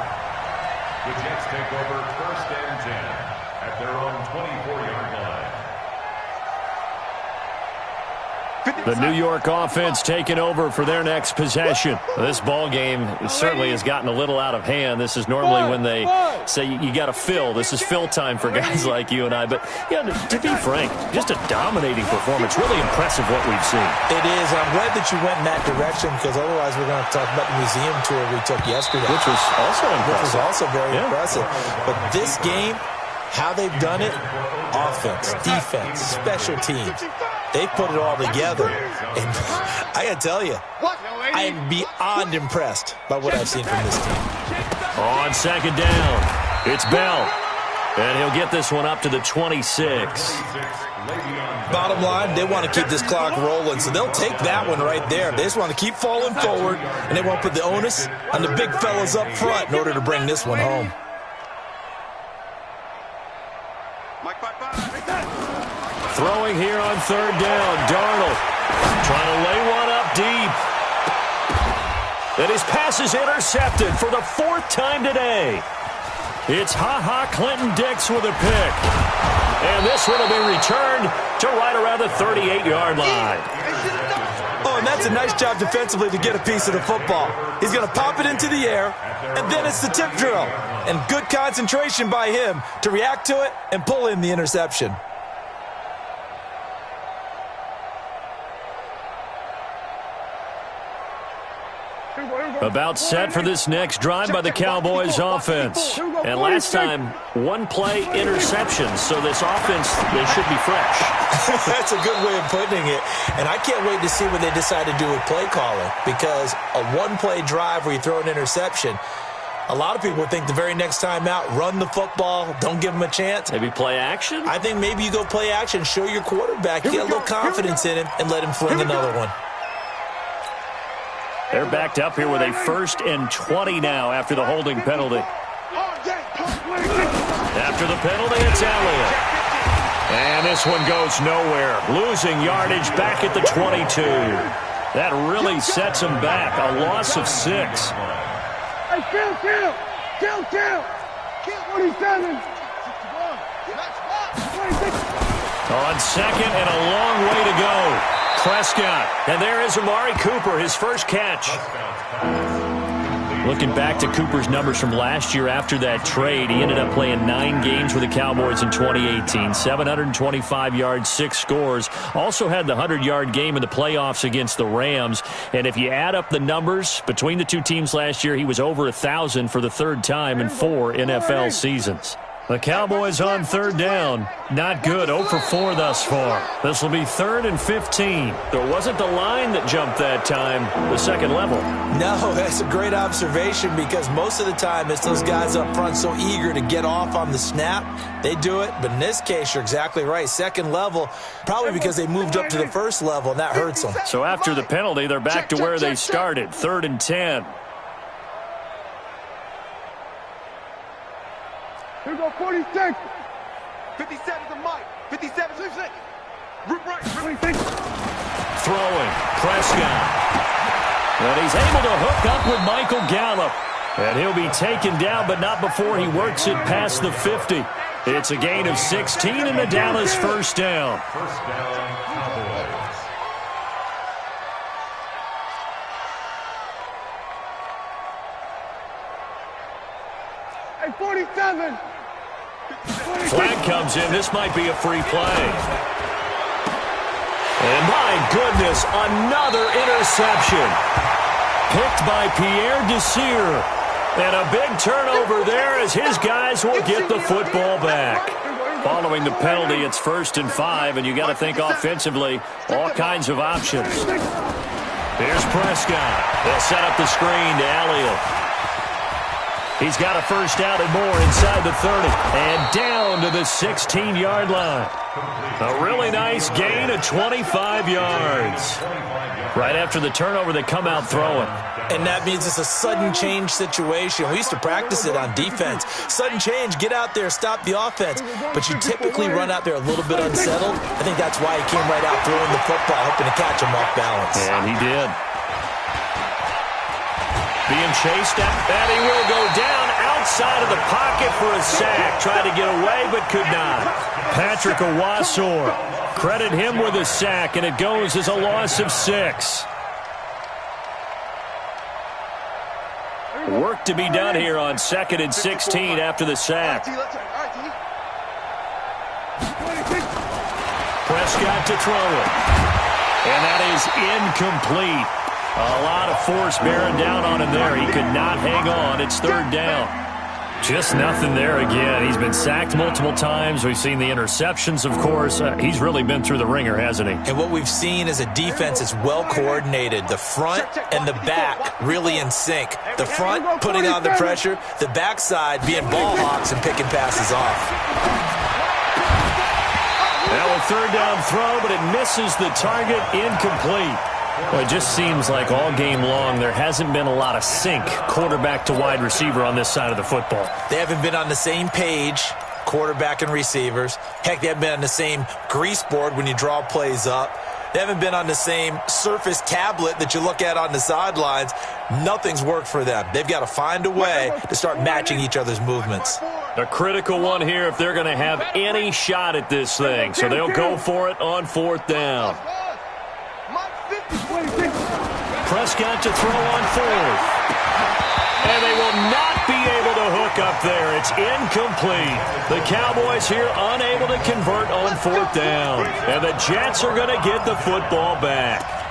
The Jets take over first and 10 at their own 24-yard line. The New York offense taking over for their next possession. This ball game certainly has gotten a little out of hand. This is normally when they say you got to fill. This is fill time for guys like you and I. But, yeah, to be frank, just a dominating performance. Really impressive what we've seen. It is. I'm glad that you went in that direction, because otherwise we're going to talk about the museum tour we took yesterday. Which was also impressive. Which was also very impressive. But this game, how they've done it, offense, defense, special teams, they put it all together. And I got to tell you, I am beyond impressed by what I've seen from this team. On second down, it's Bell. And he'll get this one up to the 26. Bottom line, they want to keep this clock rolling, so they'll take that one right there. They just want to keep falling forward, and they won't put the onus on the big fellas up front in order to bring this one home. Throwing here on third down, Darnold trying to lay one up deep. And his pass is intercepted for the 4th time today. It's Clinton-Dix with a pick. And this one will be returned to right around the 38-yard line. Oh, and that's a nice job defensively to get a piece of the football. He's going to pop it into the air, and then it's the tip drill. And good concentration by him to react to it and pull in the interception. About set for this next drive by the Cowboys offense. And last time, one-play interception, so this offense, they should be fresh. That's a good way of putting it. And I can't wait to see what they decide to do with play calling, because a one-play drive where you throw an interception, a lot of people think the very next time out, run the football, don't give them a chance. Maybe play action? I think maybe you go play action, show your quarterback, get a little confidence in him, and let him fling another one. They're backed up here with a 1st and 20 now after the holding penalty. After the penalty, it's Elliott. And this one goes nowhere. Losing yardage back at the 22. That really sets him back. A loss of 6. Hey, kill. 47. On second and a long way to go. Prescott. And there is Amari Cooper, his first catch. Looking back to Cooper's numbers from last year after that trade, he ended up playing 9 games with the Cowboys in 2018. 725 yards, 6 scores. Also had the 100-yard game in the playoffs against the Rams. And if you add up the numbers between the two teams last year, he was over 1,000 for the 3rd time in 4 NFL seasons. The Cowboys on third down. Not good. 0 for 4 thus far. This will be 3rd and 15. There wasn't the line that jumped that time, the second level. No, that's a great observation because most of the time it's those guys up front so eager to get off on the snap. They do it, but in this case, you're exactly right. Second level, probably because they moved up to the first level, and that hurts them. So after the penalty, they're back to where they started. 3rd and 10. Here we go, 46. 57 to Mike. 57. Root right. 26. Throwing. Prescott. And he's able to hook up with Michael Gallup. And he'll be taken down, but not before he works it past the 50. It's a gain of 16 and the Dallas first down. First down, Cowboys. Hey, 47. Flag comes in. This might be a free play. And my goodness, another interception. Picked by Pierre Desir. And a big turnover there as his guys will get the football back. Following the penalty, it's 1st and 5, and you got to think offensively, all kinds of options. Here's Prescott. They'll set up the screen to Elliott. He's got a first down and more inside the 30. And down to the 16-yard line. A really nice gain of 25 yards. Right after the turnover, they come out throwing. And that means it's a sudden change situation. We used to practice it on defense. Sudden change, get out there, stop the offense. But you typically run out there a little bit unsettled. I think that's why he came right out throwing the football, hoping to catch him off balance. And he did. Being chased at, and he will go down outside of the pocket for a sack. Tried to get away, but could not. Patrick Owasor, credit him with a sack, and it goes as a loss of 6. Work to be done here on 2nd and 16 after the sack. Prescott to throw it. And that is incomplete. A lot of force bearing down on him there. He could not hang on. It's 3rd down. Just nothing there again. He's been sacked multiple times. We've seen the interceptions, of course. He's really been through the ringer, hasn't he? And what we've seen is a defense that's well coordinated. The front and the back really in sync. The front putting on the pressure. The backside being ball hawks and picking passes off. Now a 3rd down throw, but it misses the target. Incomplete. Well, it just seems like all game long there hasn't been a lot of sync quarterback to wide receiver on this side of the football. They haven't been on the same page, quarterback and receivers. Heck, they haven't been on the same grease board when you draw plays up. They haven't been on the same surface tablet that you look at on the sidelines. Nothing's worked for them. They've got to find a way to start matching each other's movements. A critical one here if they're going to have any shot at this thing. So they'll go for it on 4th down. Prescott to throw on 4th. And they will not be able to hook up there. It's incomplete. The Cowboys here unable to convert on 4th down. And the Jets are going to get the football back.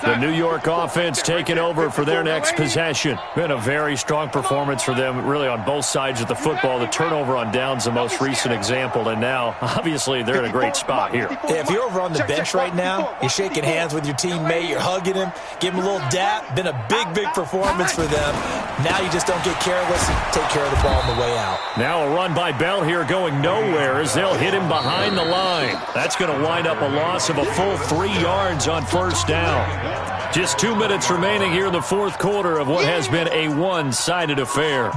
The New York offense taking over for their next possession. Been a very strong performance for them, really, on both sides of the football. The turnover on down's the most recent example, and now, obviously, they're in a great spot here. Yeah, if you're over on the bench right now, you're shaking hands with your teammate, you're hugging him, give him a little dap. Been a big, big performance for them. Now you just don't get careless and take care of the ball on the way out. Now a run by Bell here going nowhere as they'll hit him behind the line. That's going to wind up a loss of a full 3 yards on 1st down. Just 2 minutes remaining here in the 4th quarter of what has been a one-sided affair.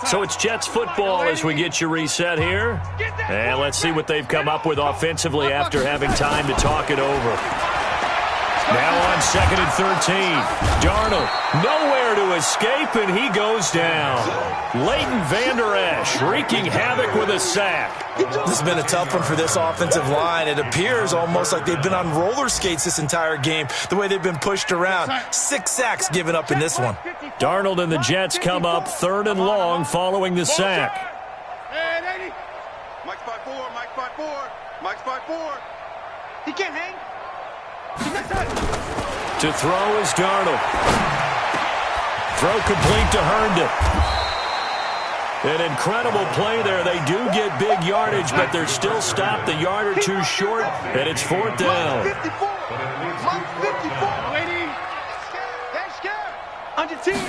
So it's Jets football as we get you reset here. And let's see what they've come up with offensively after having time to talk it over. Now on 2nd and 13. Darnold nowhere to escape, and he goes down. Leighton Vander Esch wreaking havoc with a sack. This has been a tough one for this offensive line. It appears almost like they've been on roller skates this entire game, the way they've been pushed around. 6 sacks given up in this one. Darnold and the Jets come up 3rd and long following the sack. Mike's 5-4, Mike's 5-4, Mike's 5-4. He can't hang. To throw is Darnold. Throw complete to Herndon. An incredible play there. They do get big yardage, but they're still stopped a yard or two short, and it's 4th down. 54. Mike 54. Lady. They're scared. On your team.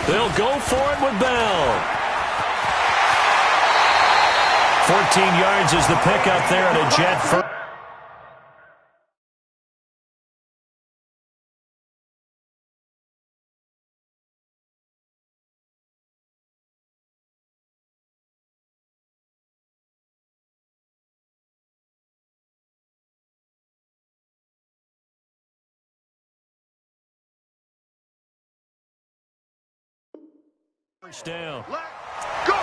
They'll go for it with Bell. 14 yards is the pickup there at a Jet first. Down.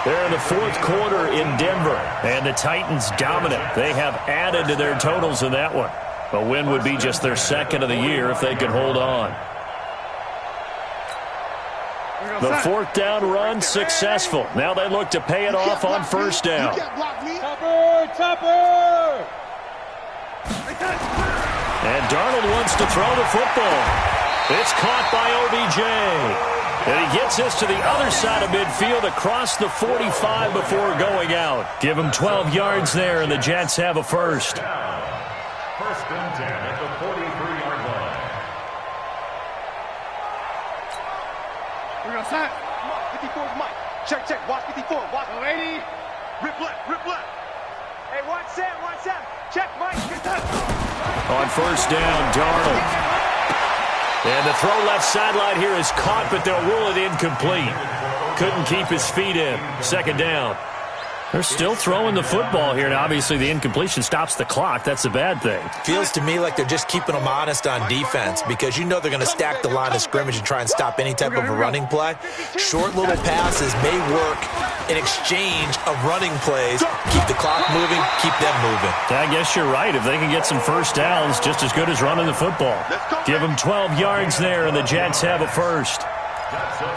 They're in the 4th quarter in Denver, and the Titans dominant. They have added to their totals in that one. A win would be just their 2nd of the year if they could hold on. The 4th down run successful. Now they look to pay it off on 1st down. Topper! And Darnold wants to throw the football. It's caught by OBJ. And he gets this to the other side of midfield across the 45 before going out. Give him 12 yards there, and the Jets have a first. 1st and 10 at the 43-yard line. We're going to sign. 54 is Mike. Check. Watch 54. Watch. Lady. Rip left. Hey, watch Sam. Check, Mike. On 1st down, Darnold. And the throw left sideline here is caught, but they'll rule it incomplete. Couldn't keep his feet in. 2nd down. They're still throwing the football here, and obviously the incompletion stops the clock. That's a bad thing. Feels to me like they're just keeping them honest on defense because you know they're going to stack the line of scrimmage and try and stop any type of a running play. Short little passes may work in exchange of running plays. Keep the clock moving, keep them moving. I guess you're right. If they can get some first downs, just as good as running the football. Give them 12 yards there, and the Jets have a first.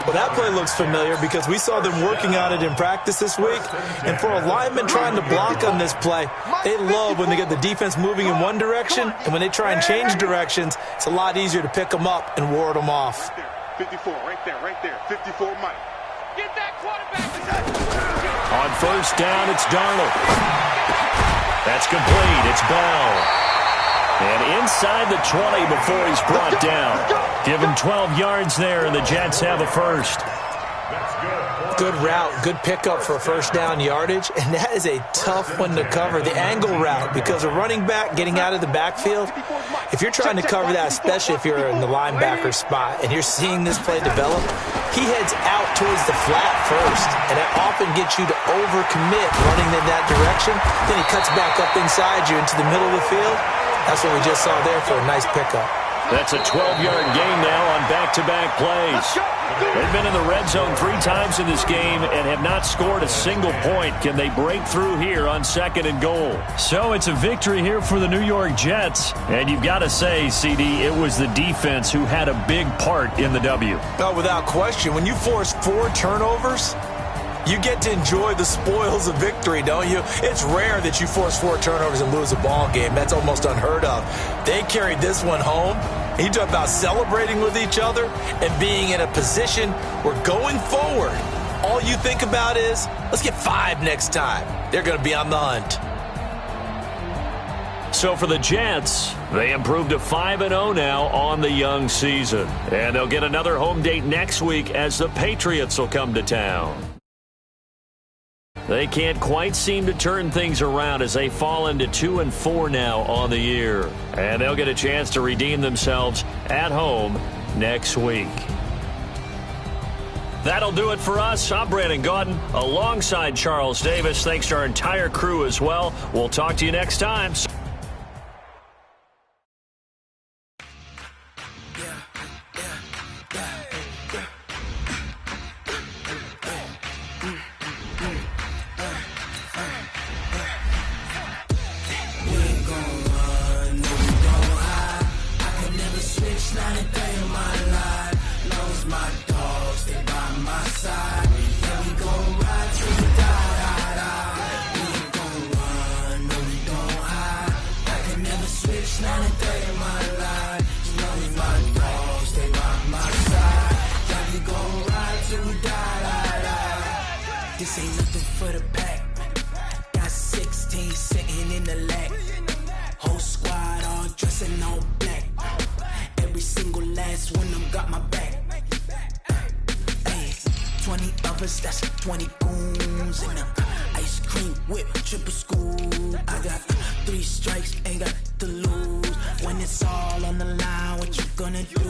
Well, that play looks familiar because we saw them working on it in practice this week. And for a lineman trying to block on this play, they love when they get the defense moving in one direction. And when they try and change directions, it's a lot easier to pick them up and ward them off. 54, right there. 54, Mike. Get that quarterback. On 1st down, it's Darnold. That's complete. It's Bell. And inside the 20 before he's brought down. Give him 12 yards there, and the Jets have a first. Good route, good pickup for first down yardage, and that is a tough one to cover, the angle route, because a running back getting out of the backfield, if you're trying to cover that, especially if you're in the linebacker spot and you're seeing this play develop, he heads out towards the flat first, and that often gets you to overcommit running in that direction. Then he cuts back up inside you into the middle of the field. That's what we just saw there for a nice pickup. That's a 12-yard gain now on back-to-back plays. They've been in the red zone 3 times in this game and have not scored a single point. Can they break through here on 2nd and goal? So it's a victory here for the New York Jets. And you've got to say, CD, it was the defense who had a big part in the W. No, without question. When you force 4 turnovers, you get to enjoy the spoils of victory, don't you? It's rare that you force 4 turnovers and lose a ball game. That's almost unheard of. They carried this one home. You talk about celebrating with each other and being in a position where going forward, all you think about is, let's get 5 next time. They're going to be on the hunt. So for the Jets, they improved to 5-0 now on the young season. And they'll get another home date next week as the Patriots will come to town. They can't quite seem to turn things around as they fall into 2-4 now on the year. And they'll get a chance to redeem themselves at home next week. That'll do it for us. I'm Brandon Gaudin alongside Charles Davis. Thanks to our entire crew as well. We'll talk to you next time. 20 goons in the ice cream whip, triple scoop. I got 3 strikes, ain't got to lose. When it's all on the line, what you gonna do?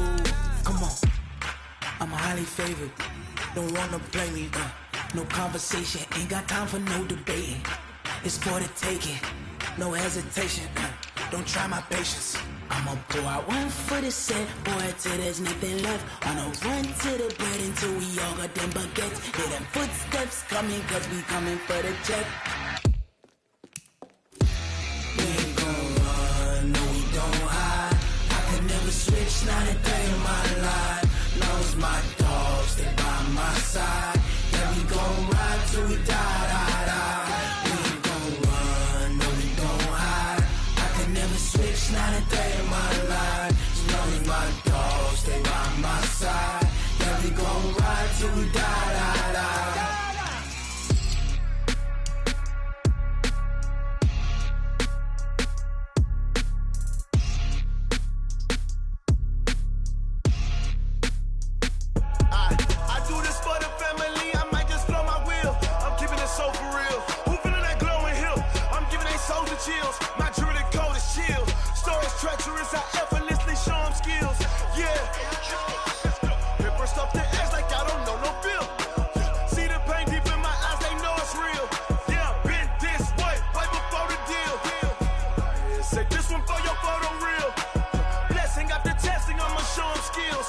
Come on, I'm highly favored. Don't wanna play me, no conversation, ain't got time for no debating. It's for the taking, no hesitation. Don't try my patience. I'ma pull out one foot of set, boy, till there's nothing left. On a run to the bread until we all got them baguettes. Hear them footsteps coming, cause we coming for the check. We ain't gon' run, no we don't hide. I could never switch, not a day in my life. Long as my dogs, they by my side. Yeah, we gon' ride till we die. We ain't gon' run, no we don't hide. I could never switch, not a day in my life. As long as my dogs, they by my side. Yeah, we gon' ride till we die. I do this for the family, I might just blow my wheel. I'm keeping it so for real. Who feeling that glowing hill? I'm giving they souls the chills. My jewelry code is chill. Stories treacherous, I effortlessly show them skills. Yeah. Paper stuff the edge like I don't know no feel. See the pain deep in my eyes, they know it's real. Yeah, been this way, way before the deal. Say this one for your photo real. Blessing after testing, I'ma show them skills.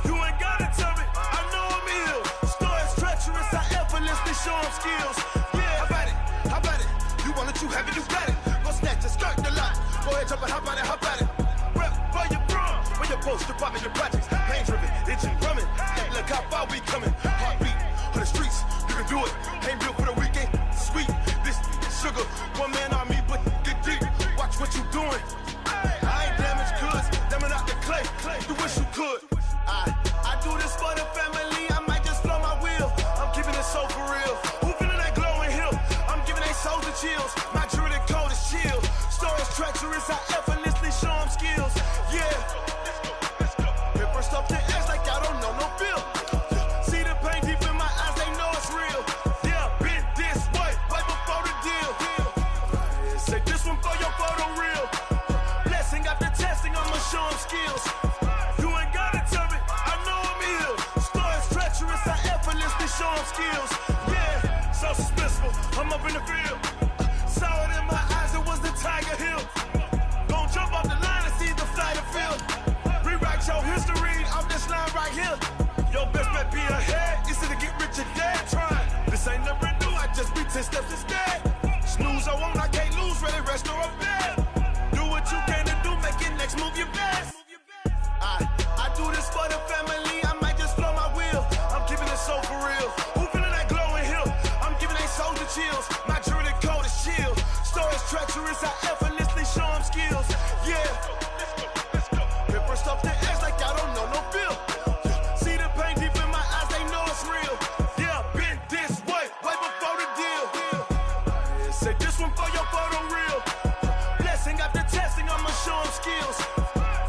You ain't gotta tell me, I know I'm ill. Stories treacherous, I effortlessly show them skills. Yeah, how about it? You want it, you have it, you got it. Go snatch it, skirt the lot. Go ahead, jump it, how about it? Rep for your brum, when you're supposed to pop in your projects. Pain driven, itching, drumming. Hey, look how far we coming. Heartbeat on the streets, you can do it. Ain't built for the weekend, sweet. This sugar, one man on me, but get deep. Watch what you doing. I ain't damaged goods, damn out the clay. You wish you could. I do this for the family, I might just blow my wheel. I'm keeping it so for real. Who feeling that glowing hill? I'm giving they souls the chills. My jewelry code is chill. Stories treacherous, I effortlessly show them skills. Yeah. Paper stuff the edge like I don't know no feel. See the pain deep in my eyes, they know it's real. Yeah, been this way, way before the deal. Say this one for your photo real. Blessing after testing, I'ma show them skills. You ain't gotta tell me, I know I'm ill. Stories treacherous, I effortlessly show them skills. Yeah, so suspenseful, I'm up in the field. Saw it in my eyes, it was the Tiger Hill. Gon' jump off the line and see the flight of field. Rewrite your history off this line right here. Your best bet be ahead, easy to get rich or dead. Trying, this ain't never new, I just be 10 steps instead. Snooze I won't, I can't lose, ready, rest or a bed. Do what you can to do, make it next move your best. I do this for the family, I might just blow my wheel. I'm keeping it so for real. Who feeling that glowing hill? I'm giving they souls the chills. My jewelry code is chill. Stories treacherous, I effortlessly show them skills. Yeah. Paper stuff the edge like I don't know no feel. See the pain deep in my eyes, they know it's real. Yeah, been this way, way before the deal. Say this one for your photo real. Blessing after testing, I'ma show them skills.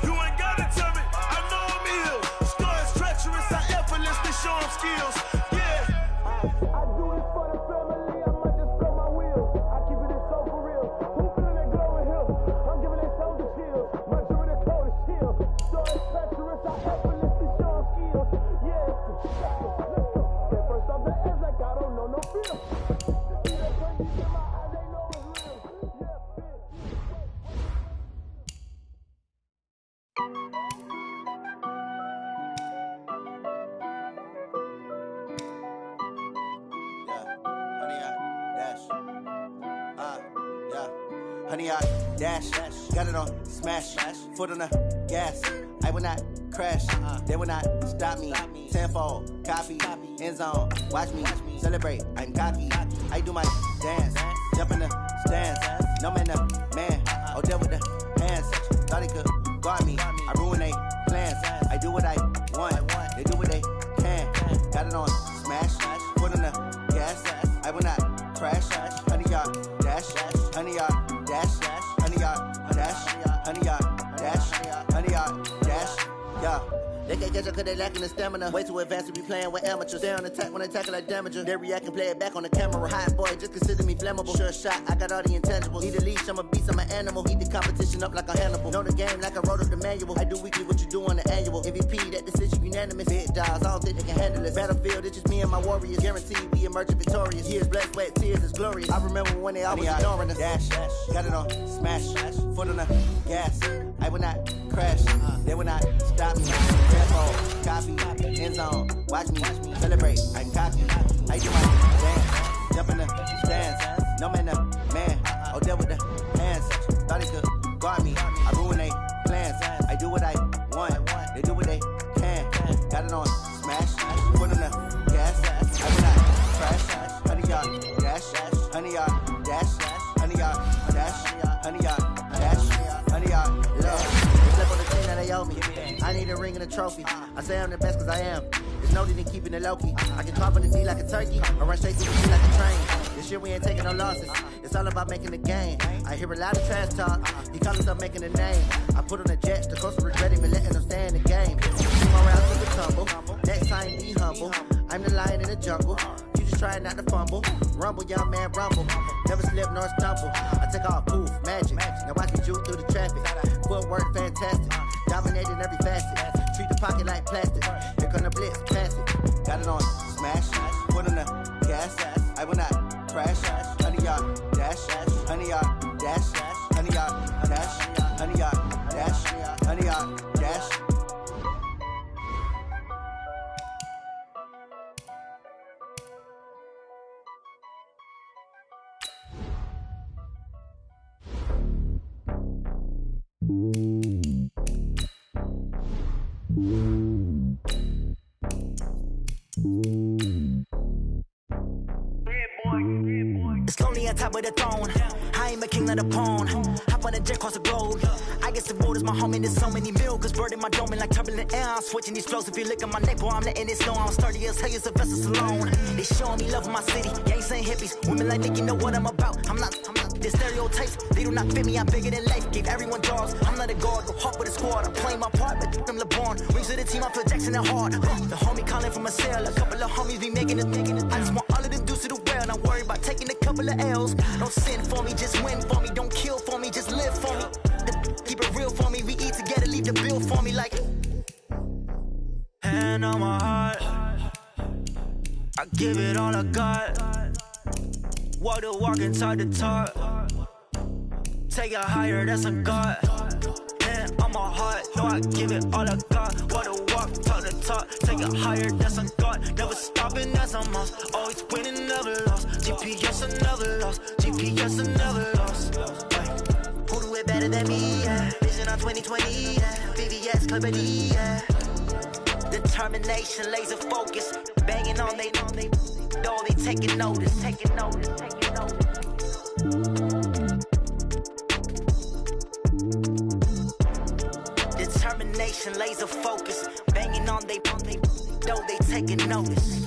You ain't gotta tell me, I know I'm ill. Stories treacherous, I effortlessly show them skills. Yeah. I do this for the family, I might just blow my wheel. I keep it so for real. Who feeling that glowing hill? I'm giving they souls the chills. My jewelry code is chill. Stories treacherous, I effortlessly show them skills. Yeah. That first off the edge like I don't know no feel. See that pain deep in my eyes, they know it's real. Yeah, Honey, I dash, got it on smash, foot on the gas. I will not crash, they will not stop me. Tenfold, copy, end zone, watch me celebrate. I'm cocky, I do my dance, jump in the stands. No man, man, oh, there with the hands. Thought he could guard me, I ruin they plans. I do what I want, they do what they can. Got it on smash, foot on the gas. I will not crash, honey, y'all dash, honey, y'all dash, honey, y'all dash, honey, y'all dash, honey, y'all dash, yeah. They can't catch up cause they lacking the stamina. Way too advanced to be playing with amateurs. Stay on attack when they tackle like damager. They react and play it back on the camera. Hot boy, just consider me flammable. Sure shot, I got all the intangibles. Need a leash, I'm a beast, I'm an animal. Eat the competition up like a Hannibal. Know the game like I wrote up the manual. I do weekly what you do on the annual. MVP, that decision unanimous. Big dogs, I don't think they can handle it. Battlefield, it's just me and my warriors. Guaranteed we emerge victorious. Years, blood, sweat, tears, is glorious. I remember when they always ignoring us. Dash, got it on, smash, foot on the gas. I will not crash, they will not stop me. Tempo, copy, end zone, watch me celebrate. I copy, I do my dance, jump in the stands. No man, man, oh, deal with the hands. Thought he could guard me, I ruin they plans. I do what I want, they do what they can. Got it on, smash, foot on the gas. I will not crash, 100 yard dash, 100 yard dash, 100 yard dash, 100 yard dash, 100 yard love. On the thing that they owe me. I need a ring and a trophy. I say I'm the best cause I am. There's no need in keeping it low-key. I can drop on the D like a turkey or run straight to the D like a train. This year we ain't taking no losses. It's all about making the game. I hear a lot of trash talk. He call himself making a name. I put on the jets. The coast regretting me letting them stay in the game. Keep my route to the tumble. Next time be humble. I'm the lion in the jungle. You just try not to fumble. Rumble, young man, rumble. Never slip nor stumble. I take off, poof, magic. Now watch me juke through the traffic. Footwork fantastic. Dominating every facet. Treat the pocket like plastic. Here come the blitz, pass it. Got it on, smash. Put on the gas. I will not crash. 100 yard dash. 100 yard dash. 100 yard dash. 100 yard dash. 100 yard dash. It's lonely on top of the throne. I ain't a king, not a pawn. Hop on a jet across the globe. I guess the road is my home and there's so many milkers. Bird in my dome and like turbulent air. I'm switching these flows. If you look at my neck, boy, I'm letting it snow. I'm sturdy as hell as a vessel alone. They showing me love in my city. Gangs ain't hippies. Women like Nicky know what I'm about. I'm not the stereotypes. They do not fit me. I'm bigger than life. Gave everyone jobs. I'm not a guard. Go hard with a squad. I'm playing my part, but them LeBron. Rings to the team. I feel Jackson and hard. The homie calling from a cell. A couple of homies be making it. I just want all of them dudes to do well. Not worry about taking a couple of L's. Don't sin for me, just win for me. Don't kill for me, just live for me. Keep it real for me. We eat together, leave the bill for me like. Hand on my heart, I give it all I got. Walk the walk and talk the talk. Take it higher, that's a God. Hand on my heart, no, I give it all I got. Walk the walk, talk the talk. Take it higher, that's a God. Never stopping, that's a must. Always winning, never lost. GPS, I never lost. GPS, I never lost. Who do it better than me? Yeah. Vision on 2020. Yeah. VVS, Clarity. Yeah. Determination, laser focus. Banging on they know they taking notice. Taking notice. Taking notice. Determination, laser focus. Banging on they know they taking notice.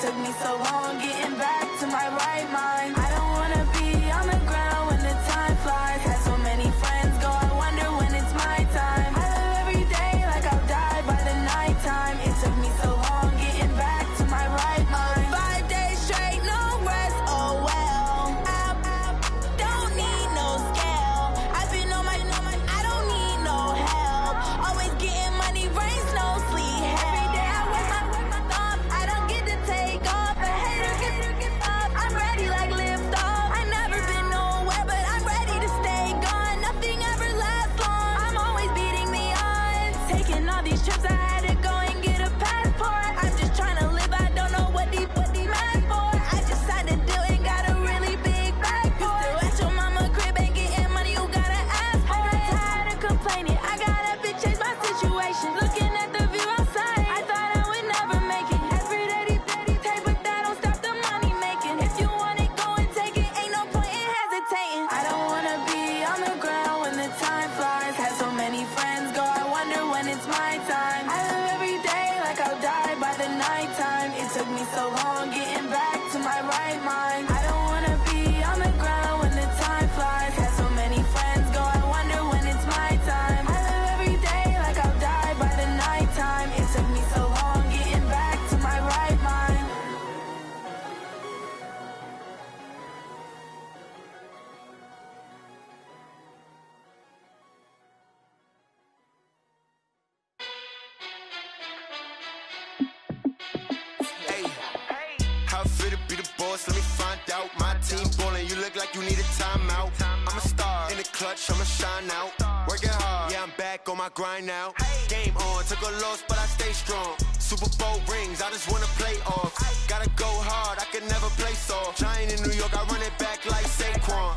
Took me so long getting back to my right mind. so long getting back to my right mind. I don't wanna be on the ground when the time flies. Had so many friends go, I wonder when it's my time. I live every day like I'll die by the nighttime. It took me so long getting back to my right mind. How fit to be the boss? Let me find out. My team ballin', you look like you need a timeout. I'm a star in the clutch, I'ma shine out. Working hard, yeah, I'm back on my grind now. Game on, took a loss, but I stay strong. Super Bowl rings, I just wanna play off. Gotta go hard, I can never play soft. Giant in New York, I run it back like Saquon.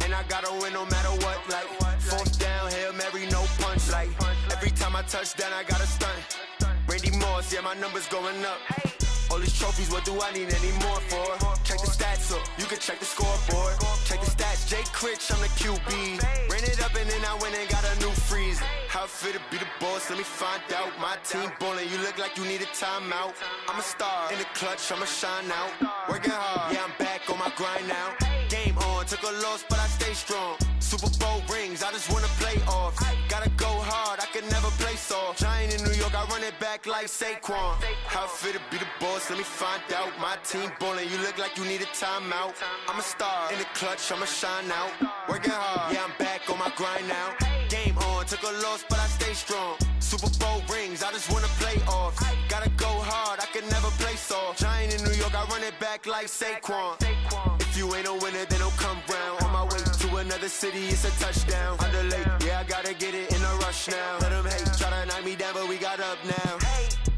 And I gotta win no matter what, like fourth down, Hail Mary, no punch. Like every time I touch down, I gotta stunt. Randy Moss, yeah, my numbers going up. All these trophies, what do I need any more for? Check the stats up, you can check the scoreboard. Check the stats, Jay Critch, I'm the QB. Ran it up and then I went and got a new freeze. How fit to be the boss, let me find out. My team ballin', you look like you need a timeout. I'm a star in the clutch, I'ma shine out. Working hard, yeah, I'm back on my grind now. Game on, took a loss, but I stay strong. Super Bowl rings, I just wanna play off. Gotta go hard, I can never play soft. Giant in New York, I run it back like Saquon. How fit to be the boss, let me find out. My team ballin', you look like you need a timeout. I'm a star in the clutch, I'ma shine out. Working hard, yeah, I'm back on my grind now. Game on, took a loss, but I stay strong. Super Bowl rings, I just wanna play off. Gotta go hard, I can never play soft. Giant in New York, I run it back like Saquon. If you ain't a winner, then don't come round. On my way to another city, it's a touchdown. Underlay, yeah, I gotta get it in a rush now. Let them hate, try to knock me down, but we got up now.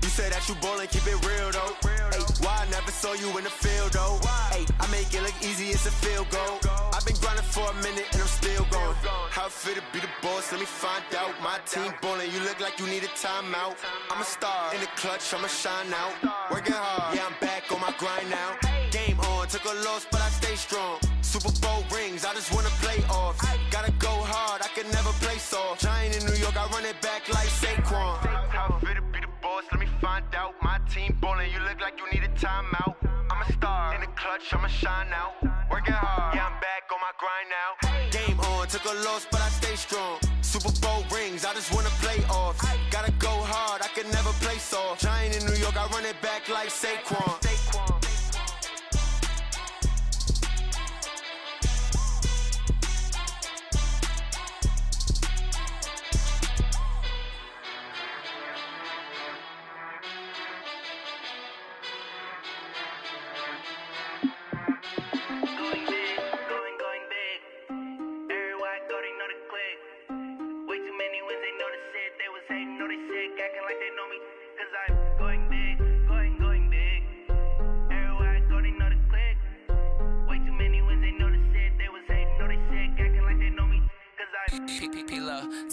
You say that you ballin', keep it real though. Ay, why I never saw you in the field though? Ay, I make it look easy, it's a field goal. I've been grinding for a minute and I'm still going. How fit to be the boss, let me find out. My team ballin', you look like you need a timeout. I'm a star in the clutch, I'ma shine out. Working hard, yeah, I'm back on my grind now. Game on, took a loss, but I stay strong. Super Bowl rings, I just wanna play off. Gotta go hard, I can never play soft. Giant in New York, I run it back like Saquon. How fit to be the boss, let me find out. My team ballin', you look like you need a timeout. I'm a star in the clutch, I'ma shine out. Working hard, yeah, I'm back on my grind now. Game on, took a loss, but I stay strong. Super Bowl rings, I just wanna play off. Gotta go hard, I can never play soft. Giant in New York, I run it back like Saquon.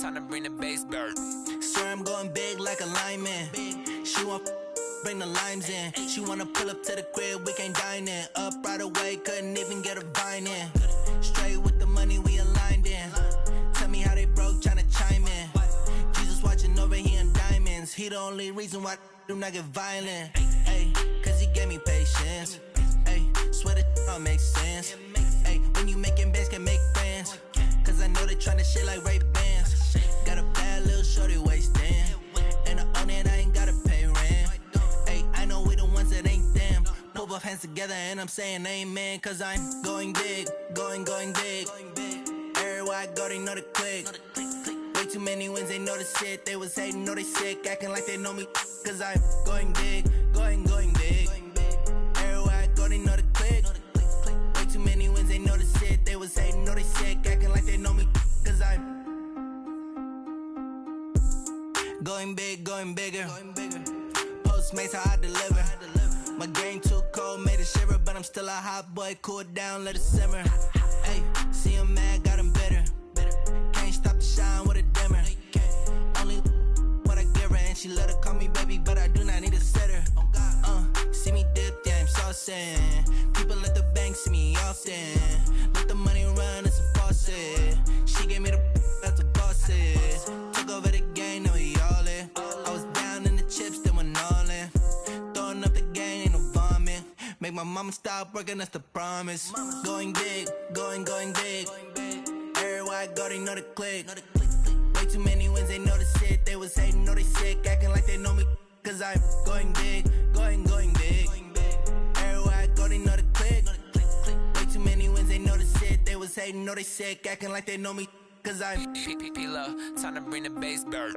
Time to bring the bass bird. Swear I'm going big like a lineman. She want bring the limes in. She wanna pull up to the crib, we can't dine in. Up right away, couldn't even get a vine in. Straight with the money we aligned in. Tell me how they broke, tryna chime in. Jesus watching over here in diamonds. He the only reason why I do not get violent. Ay, cause he gave me patience. Ay, swear that all makes sense. Ay, when you making bands can make friends. Cause I know they tryna shit like Ray-Bans. Got a bad little shorty wasting. And I own it, I ain't gotta pay rent. Ay, I know we the ones that ain't them. Pull both hands together and I'm saying amen. Cause I'm going big, going big. Everywhere I go, they know the click. Way too many wins, they know the shit. They was hating, know they sick, acting like they know me. Cause I'm going big, going big. Everywhere I go, they know the click. Way too many wins, they know the shit. They was hating, know they sick, acting like they know me. Cause I'm going big, going bigger. Postmates, how I deliver. My game too cold, made it shiver. But I'm still a hot boy, cool it down, let it simmer. Hey, see him mad, got him bitter. Can't stop the shine with a dimmer. Only what I give her, and she let her call me baby, but I do not need a sitter. See me dip, yeah, I'm saucing. People at the bank see me often. Let the money run, it's a faucet. She gave me the that's a bosses. Took over the game, now we all in. I was down in the chips, then went all in. Throwing up the game, ain't no fun. my mama stop working, that's the promise. Going big, going big. Everywhere I go, they know the click. Way too many wins, they know the shit. They was hating, know they sick, acting like they know me. Cause I'm going big, going big. Everywhere I go, they know the click. Way too many wins, they know the shit. They was hating, know they sick, acting like they know me. Cause I'm P-P-P-Lo, time to bring the bass back.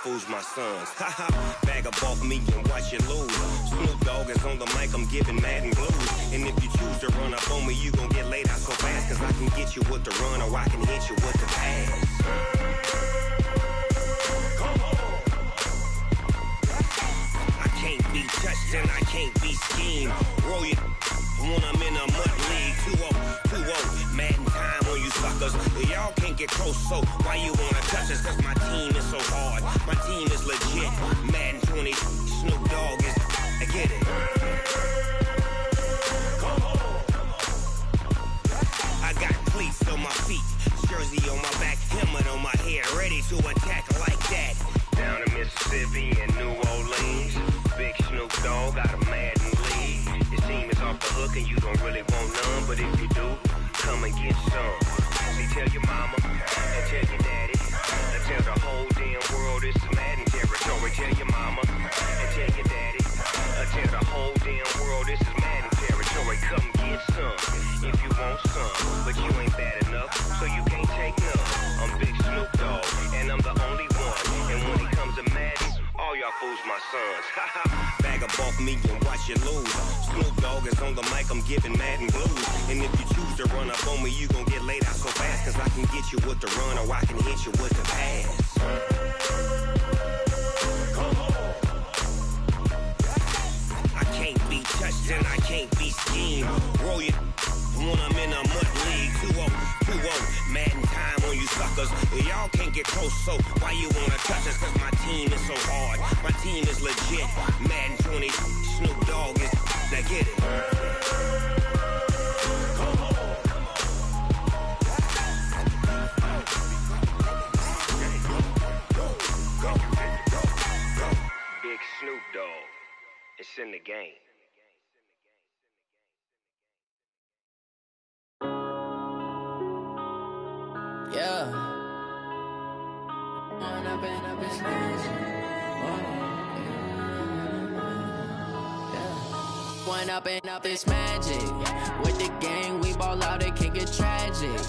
Fools my sons. Haha, bag up off me and watch you lose. Snoop Dogg is on the mic, I'm giving Madden blues. And if you choose to run up on me, you gon' get laid out so fast. Cause I can get you with the run or I can hit you with the pass. Come on. I can't be touched and I can't be schemed. Roll you when I'm in a mud league. 2-0, Madden time on you suckers. Y'all can't get close, so why you wanna touch us? Cause my team is so hard. My team is legit. Madden 20, Snoop Dogg is. I get it. Come on. I got cleats on my feet, jersey on my back, helmet on my head, ready to attack like that. Down in Mississippi and New Orleans, big Snoop Dogg got a Madden lead. Your team is off the hook and you don't really want none, but if you do, come and get some. See, tell your mama and tell your daddy. Tell the whole damn world this is Madden territory. Tell your mama and tell your daddy. Tell the whole damn world this is Madden territory. Come get some if you want some, but you ain't bad enough, so you can't take none. I'm Big Snoop Dogg, and I'm the only one. And when it comes to Madden, all y'all fools my sons. Bag up off me and watch you lose. Snoop Dogg is on the mic, I'm giving Madden blues. And if you choose to run up on me, you gon' get laid out so fast. Cause I can get you with the run or I can hit you with the pass. Come on. I can't be touched and I can't be schemed. Roll you when I'm in a mud league. 2-0, Madden time on you suckers. Y'all can't get close, so why you wanna touch us? Cause my team is so hard. My team is legit. Madden 20, Snoop Dogg is. Now get it. Come on. Go. Big Snoop Dogg. It's in the game. Yeah. One up and up, it's magic. With the gang, we ball out, it can get tragic.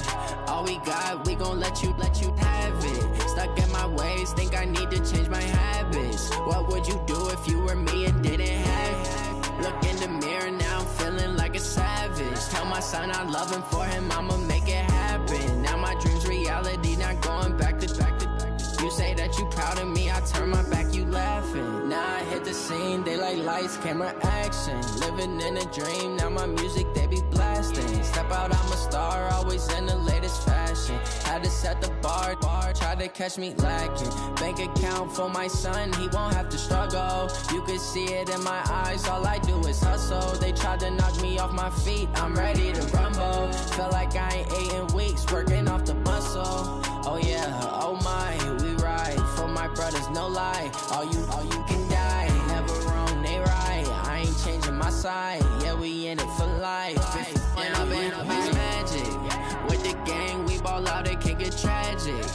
All we got, we gon' let you have it. Stuck in my ways, think I need to change my habits. What would you do if you were me and didn't have it? Look in the mirror, now I'm feeling like a savage. Tell my son I love him, for him I'ma make it happen. Now my dream's reality, not going back to. You say that you proud of me, I turn my back, you laughing. Now I hit the scene, they like lights, camera, action. Living in a dream, now my music, they be blasting. Step out, I'm a star, always in the latest fashion. Had Had to set the bar, tried to catch me lacking. Bank account for my son, he won't have to struggle. You can see it in my eyes, all I do is hustle. They tried to knock me off my feet, I'm ready to rumble. Felt like I ain't ate in weeks, working off the muscle. Oh yeah, oh my, we ride for my brothers, no lie. All you can die, never wrong, they right. I ain't changing my side, yeah, we in it for life. And I've been magic. With the gang, we ball out, it can get tragic.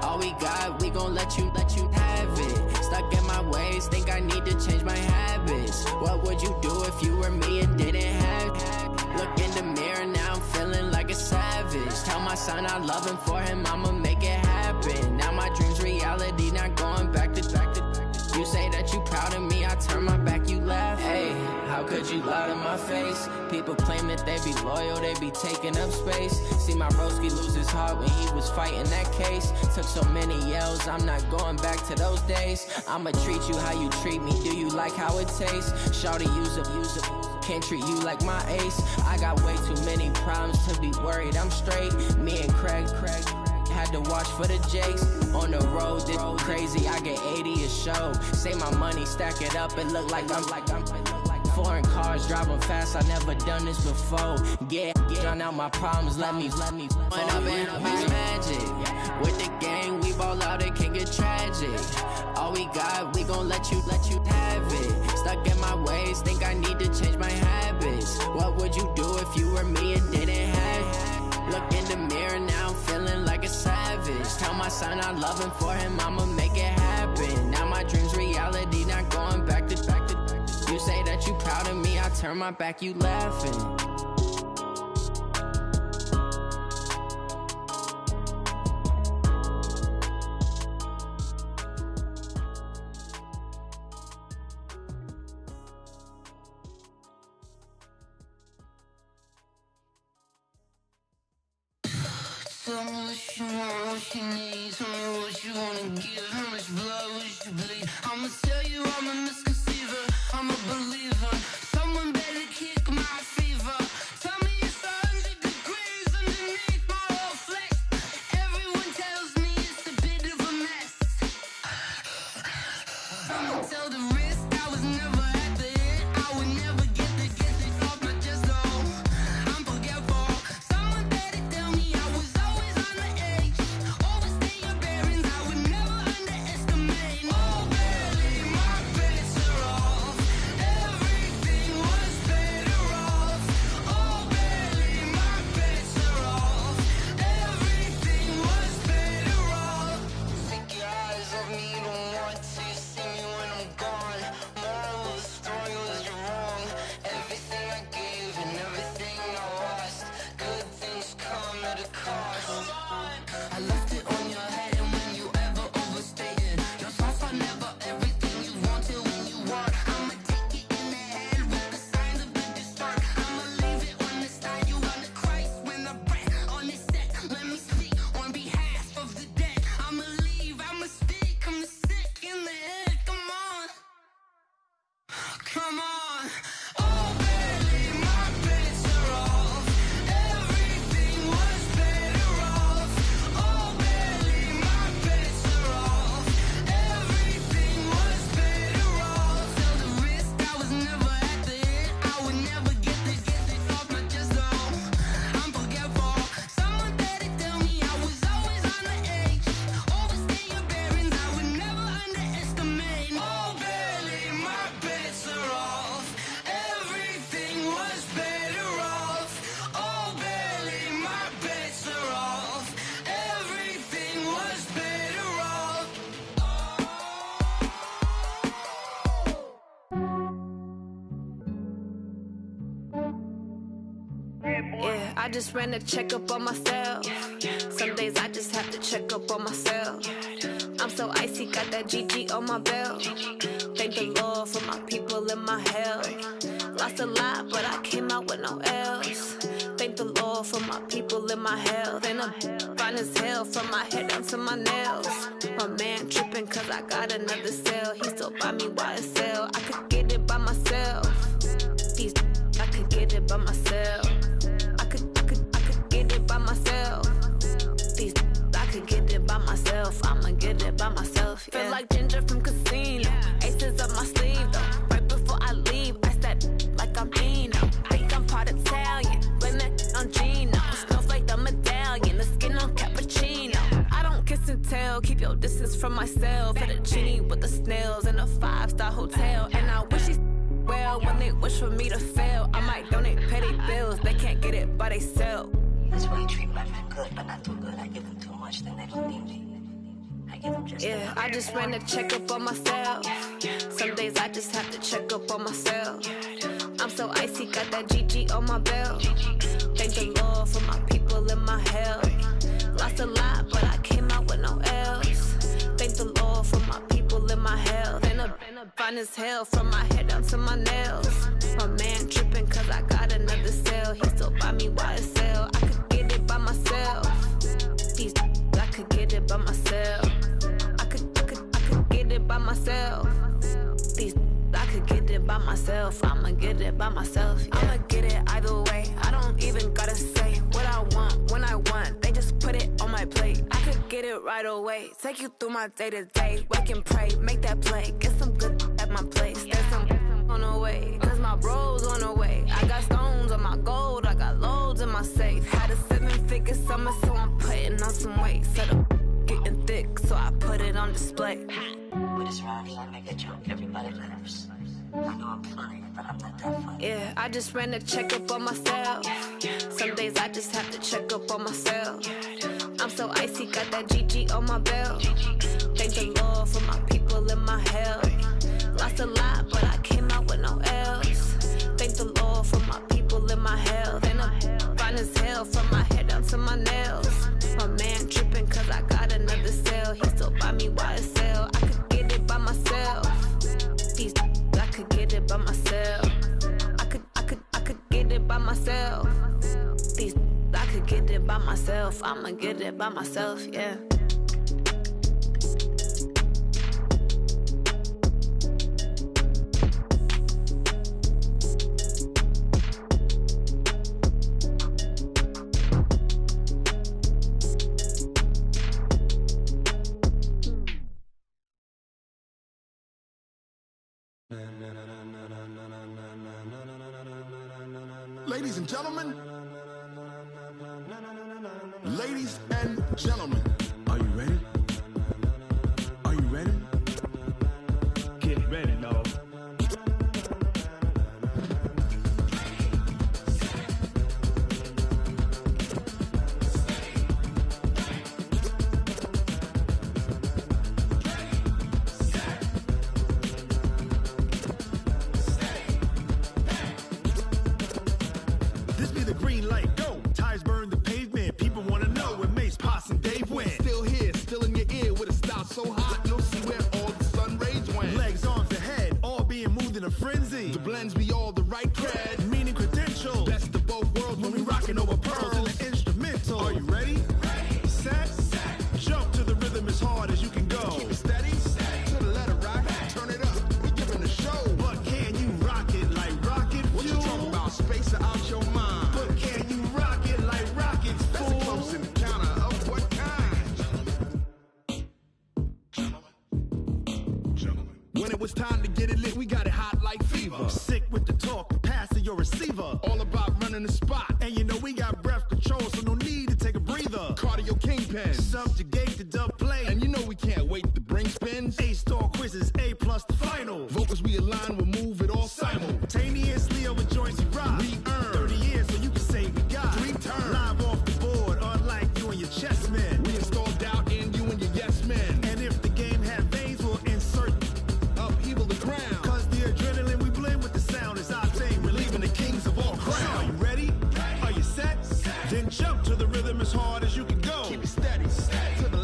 All we got, we gon' let you have it. Stuck in my ways, think I need to change my habits. What would you do if you were me and didn't have it? Look in the mirror, now I'm feeling like a savage. Tell my son I love him, for him I'ma make it happen. Now my dream's reality, not going back to. You say that you proud of me, I turn my back, you laugh. Hey, how could you lie to my face? People claim that they be loyal, they be taking up space. See my broski lose his heart when he was fighting that case. Took so many yells, I'm not going back to those days. I'ma treat you how you treat me, do you like how it tastes? Shawty, use up, can't treat you like my ace. I got way too many problems to be worried, I'm straight. Me and Craig had to watch for the Jakes. On the road, this crazy, I get 80 a show. Say my money, stack it up, it look like I'm foreign cars, driving fast, I never done this before. Get drown out my problems, let me When I've been magic. With the gang, we ball out, it can get tragic. All we got, we gon' let you have it. Stuck in my ways, think I need to change my habits. What would you do if you were me and didn't have it? Look in the mirror, now I'm feeling like a savage. Tell my son I love him, for him I'ma make it happen. Now my dream's reality, not going back to. You say that you proud of me, I turn my back, you laughing. Tell me what you want, what you need. Tell me what you wanna give. How much blood would you bleed? I'ma tell you I'm a misconceiver, I'm a believer. Someone better kick my fever. Tell me it's 100 degrees underneath my whole flesh. Everyone tells me it's a bit of a mess. I'ma tell the risk I was never at the end. I would never get it off my chest, though. I'm forgetful. Someone better tell me I was always on the edge. Overstay your bearings, I would never underestimate. Oh, barely, my bets are off. Everything was better off. Oh, barely, my bets are off. Everything was better off. Take your eyes off me, you don't want to see me when I'm gone. Moral of the story was you're wrong. Everything I gave and everything I lost. Good things come at a cost. I left it on your head, and when you ever overstated your thoughts are never everything you wanted when you want. I'ma take it in the head with the signs of the distort. I'ma leave it on the side. You on the Christ when I breath on this set. Let me speak on behalf of the dead. I'ma leave, I'ma speak, I'm the sick in the head. Come on, come on. Oh, barely, my bets are off. Everything was better off. Oh, barely, my bets are off. Everything was better off. Tell the risk I was never at the end. I would never get it off my chest, though. I'm forgetful. Someone better tell me I was always on the edge. Overstay your bearings, I would never underestimate. Oh, barely, my bets are off. Everything was better off. Oh, barely, my bets are off. Everything was better off. Yeah, I just ran a checkup on myself. Some days I just have to check up on myself. I'm so icy, got that GG on my belt. Thank the Lord for my people and my health. Lost a lot, but I came out with no L's. Thank the Lord for my people and my health. And I'm fine as hell from my head down to my nails. My man tripping cause I got another cell. He still buy me YSL. I could get it by myself. These I could get it by myself. I could get it by myself. These distance from myself. At a genie with the snails in a 5-star hotel. And I wish he's well when they wish for me to fail. I might donate petty bills, they can't get it by themselves. That's why you treat my friend good, but not too good. I give them too much, then they don't need me. I give them just yeah, I just ran a checkup on myself. Some days I just have to check up on myself. I'm so icy, got that GG on my belt. Thank the Lord for my people in my health. Lost a lot, but I came out with no L's. Thank the Lord for my people in my health. And a fine as hell from my head down to my nails. My man tripping cause I got another cell. He still buy me YSL. I could get it by myself. These I could get it by myself. I could get it by myself. These I could get it by myself. I'ma get it by myself. Yeah. I'ma get it either way. I don't even gotta say what I want when I want. They just put it on my plate. I could get it right away. Take you through my day to day. Wake and pray, make that play. Get some good at my place. There's some on the way. Cause my bro's on the way. I got stones on my gold. I got loads in my safe. Had a 7-figure summer, so I'm putting on some weight. Set up getting thick, so I put it on display. With this round, I make a joke, everybody laughs. I know I'm funny, but I'm not that funny. Yeah, I just ran a checkup on myself. Some days I just have to check up on myself. I'm so icy, got that GG on my belt. Thank the Lord for my people in my health. Lost a lot, but I came out with no L's. Thank the Lord for my people in my health. And I'm fine as hell from my head down to my nails. My man tripping cause I got another cell. He still buy me YSL. I could get it by myself. These I could get it by myself. I could get it by myself. These I could get it by myself. I'ma get it by myself, yeah. Ladies and gentlemen, ladies and gentlemen, are you ready? Are you ready? Get ready, dog. This be the green light, go. Tires burn the pavement. People want to know where Mace, Posse, and Dave went. Still here, still in your ear with a style so hot, you'll see where all the sun rays went. Legs, arms, and head, all being moved in a frenzy. The blends be all the right cred, meaning credentials. Best of both worlds when we rockin' over pearls in the instrumental. Are you ready? Set, jump to the rhythm as hard as you can go. Keep it steady, to the letter rock, turn it up. We're giving a show. But can you rock it like rocket fuel? What you talking about? Space or out your mind? But can you rock it like rockets, fool? That's a close encounter of what kind? Gentlemen. When it was time to get it lit, we got it hot like fever. Sick with the talk, passing your receiver. All about running the spot. And you know we got breath control, so no need to take a breather. Cardio kingpin, subjugate the dub play. And you know we can't wait to bring spins. A-star quizzes, A+ the final. Vocals we align, we'll move it all simultaneously over joints we rock. We earn 30 years, so you can say we got 3 turns. Live off the board, unlike you and your chess men. We install doubt in you and your yes men. And if the game had veins, we'll insert upheaval the ground. Cause the adrenaline we blend with the sound is our thing, relieving the kings of all crowns. So are you ready? Are you set? Then jump to the rhythm as hard as you can go. Keep it steady, to the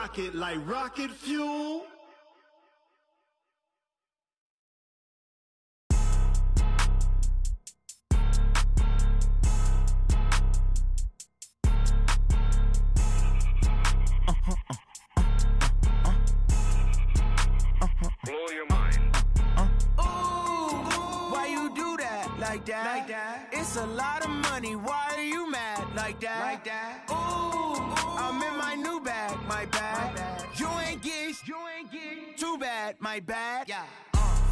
rocket like rocket fuel. Blow your mind. Why you do that like that? Like that? It's a lot of money. Why are you mad like that? Like that? I'm in my new bag, my bad. You ain't get too bad, my bad. Yeah.